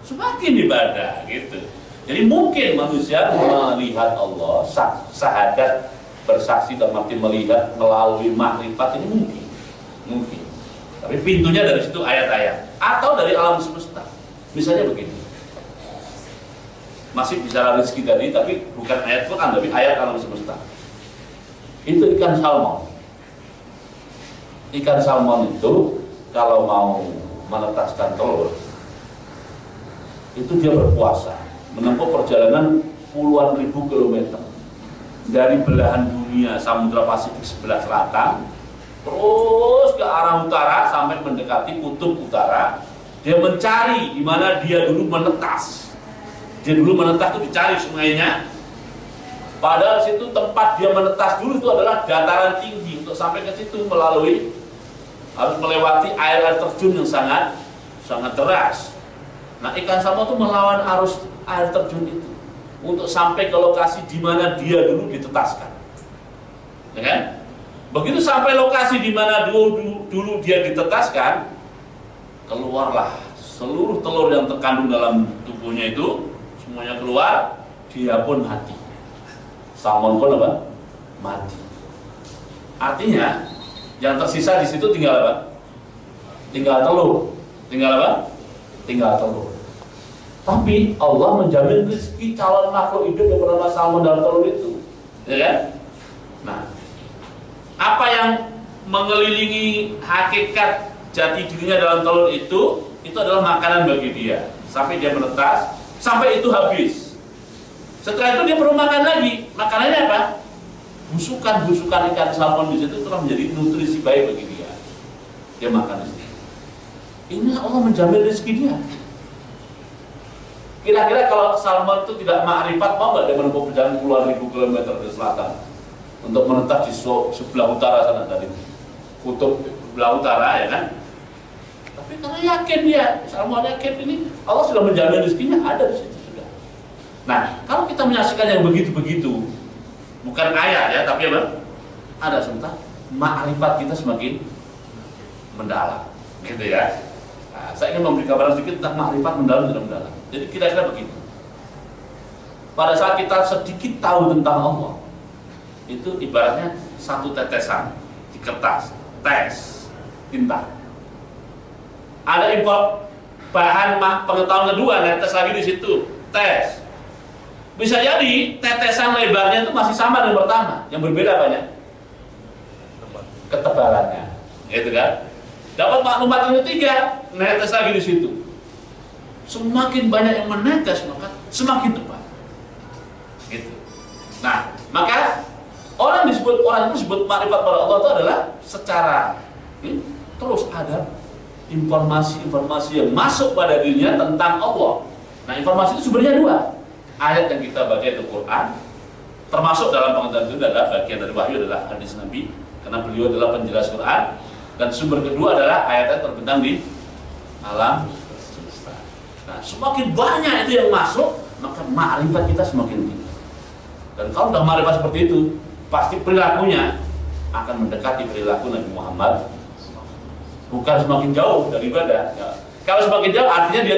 Semakin ibadah gitu. Jadi mungkin manusia melihat Allah, syahadat bersaksi dalam arti melihat melalui makrifat ini mungkin. Tapi pintunya dari situ ayat-ayat atau dari alam semesta. Misalnya begini, masih bicara rezeki tadi, tapi bukan ayat Quran, tapi ayat alam semesta. Itu ikan salmon. Ikan salmon itu kalau mau menetaskan telur, itu dia berpuasa, menempuh perjalanan puluhan ribu kilometer dari belahan dunia Samudra Pasifik sebelah selatan, terus ke arah utara sampai mendekati kutub utara. Dia mencari di mana dia dulu menetas. Dia dulu menetas itu dicari sungainya. Padahal situ tempat dia menetas dulu itu adalah dataran tinggi. Untuk sampai ke situ harus melewati air terjun yang sangat deras. Nah, ikan salmon itu melawan arus air terjun itu untuk sampai ke lokasi di mana dia dulu ditetaskan. Ya kan? Begitu sampai lokasi di mana dulu dia ditetaskan, keluarlah seluruh telur yang terkandung dalam tubuhnya itu, semuanya keluar, dia pun mati. Salmon pun apa? Mati. Artinya yang tersisa di situ tinggal apa? Tinggal telur. Tinggal apa? Tinggal telur. Tapi Allah menjamin rezeki calon makhluk hidup yang bernama salmon dalam telur itu, ya kan? Nah, apa yang mengelilingi hakikat jati dirinya dalam telur itu adalah makanan bagi dia sampai dia menetas, sampai itu habis. Setelah itu dia perlu makan lagi. Makanannya apa? Busukan-busukan ikan salmon di situ telah menjadi nutrisi baik bagi dia. Dia makan itu. Ini Allah menjamin rezeki dia. Kira-kira kalau salmon itu tidak makrifat, mau nggak dia menempuh perjalanan puluhan ribu kilometer ke selatan untuk menetap di sebelah utara sana tadi, kutub sebelah utara, ya kan? Tapi karena yakin dia, salmon yakin ini Allah sudah menjamin rezekinya ada di situ sudah. Nah, kalau kita menyaksikan yang begitu-begitu, bukan ayat ya, tapi apa? Ada sebentar, makrifat kita semakin mendalam, gitu ya. Nah, saya ingin memberi gambaran sedikit tentang makrifat mendalam. Jadi kira-kira begini. Pada saat kita sedikit tahu tentang Allah, itu ibaratnya satu tetesan di kertas, tes, tinta. Ada import bahan pengetahuan kedua, netes lagi di situ, tes. Bisa jadi tetesan lebarnya itu masih sama dengan pertama, yang berbeda banyak ketebalannya, gitu kan? Dapat maklumat yang ketiga, netes lagi di situ. Semakin banyak yang menetes, maka semakin tepat. Gitu. Nah, maka orang itu disebut makrifat pada Allah itu adalah secara terus ada informasi-informasi yang masuk pada dirinya tentang Allah. Nah, informasi itu sumbernya dua. Ayat yang kita baca itu Quran, termasuk dalam pengertian itu adalah bagian dari wahyu adalah hadis Nabi, karena beliau adalah penjelas Quran. Dan sumber kedua adalah ayat-ayat terbentang di alam semesta. Nah, semakin banyak itu yang masuk, maka ma'rifat kita semakin tinggi. Dan kalau sudah ma'rifat seperti itu, pasti perilakunya akan mendekati perilaku Nabi Muhammad. Bukan semakin jauh dari ibadah. Ya. Kalau semakin jauh artinya dia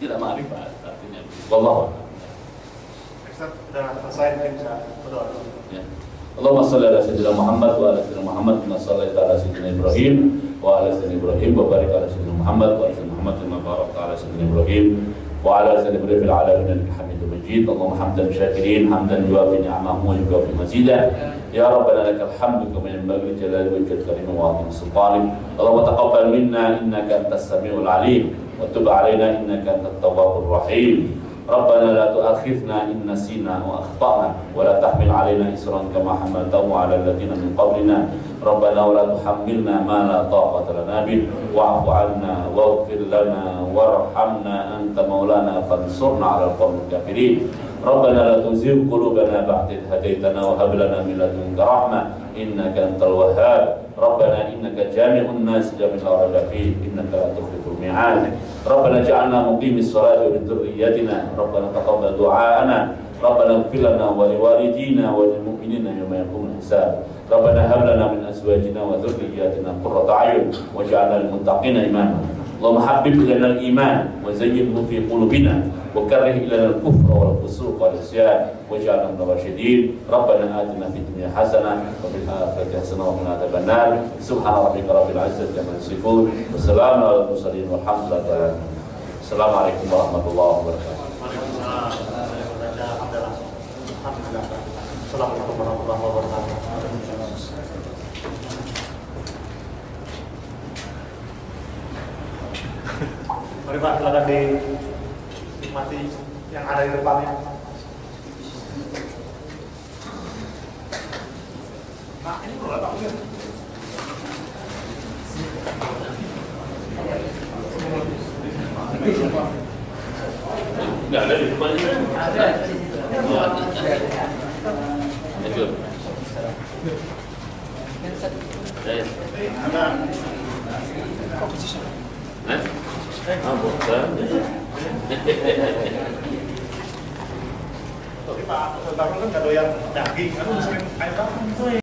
tidak ma'rifat. Artinya, wallahu a'lam. Sudah selesai, mungkin bisa berdoa. Ya. Allahumma shalli ala sayyidina Muhammad wa ala sayyidina Muhammad kama shallaita ala sayyidina Ibrahim wa ala sayyidina Ibrahim wa barik ala sayyidina Muhammad wa ala sayyidina Muhammad kama barakta ala sayyidina Ibrahim wa ala sayyidina Ibrahim fil alamin innaka Hamidum Majid. Allahumma hamdan syakirin hamdan yuwafi ni'amahu wa yukafi mazidah. Ya Rabbana lakal hamdu kama yanbaghi li jalali wajhika al-karim wa 'azimi sultanik. Allahumma taqabbal minna innaka antas samiul 'alim wa tub 'alaina innaka antat tawwabur rahim. ربنا لا تؤاخذنا إن نسينا وأخطأنا ولا تحمل علينا إصرا كما حملته على الذين من قبلنا ربنا ولا تحملنا ما لا طاقة لنا به واعف عنا واغفر لنا وارحمنا أنت مولانا فانصرنا على القوم الكافرين ربنا لا تزغ قلوبنا بعد إذ هديتنا وهب لنا من لدنك رحمة إنك أنت الوهاب ربنا إنك جامع الناس جميع لا ريب فيه إنك لا تخلف الميعاد ربنا اجعلنا مقيم الصلاة وذريتنا ربنا تقبل دعاءنا ربنا اغفر لنا ولوالدينا وللمؤمنين يوم يقوم الحساب ربنا هب لنا من أزواجنا وذرياتنا قرة أعين واجعلنا للمتقين إماما اللهم حبب إلينا الإيمان وزينه في قلوبنا وكره إلينا الكفر والفسوق والعصيان واجعلنا من الراشدين ربنا آتنا في الدنيا حسنة وفي الآخرة حسنة وقنا عذاب النار سبحان ربك رب العزة عما يصفون وسلام على المرسلين والحمد لله رب العالمين السلام عليكم ورحمة الله وبركاته. Assalamualaikum warahmatullahi wabarakatuh. Mari Pak, silakan dinikmati yang ada di depannya. Nah, ini perlu apa? Nggak ada di depannya. Ada. Itu. Ada. Tapi Pak Sultan kan nggak doyan daging, kan sering air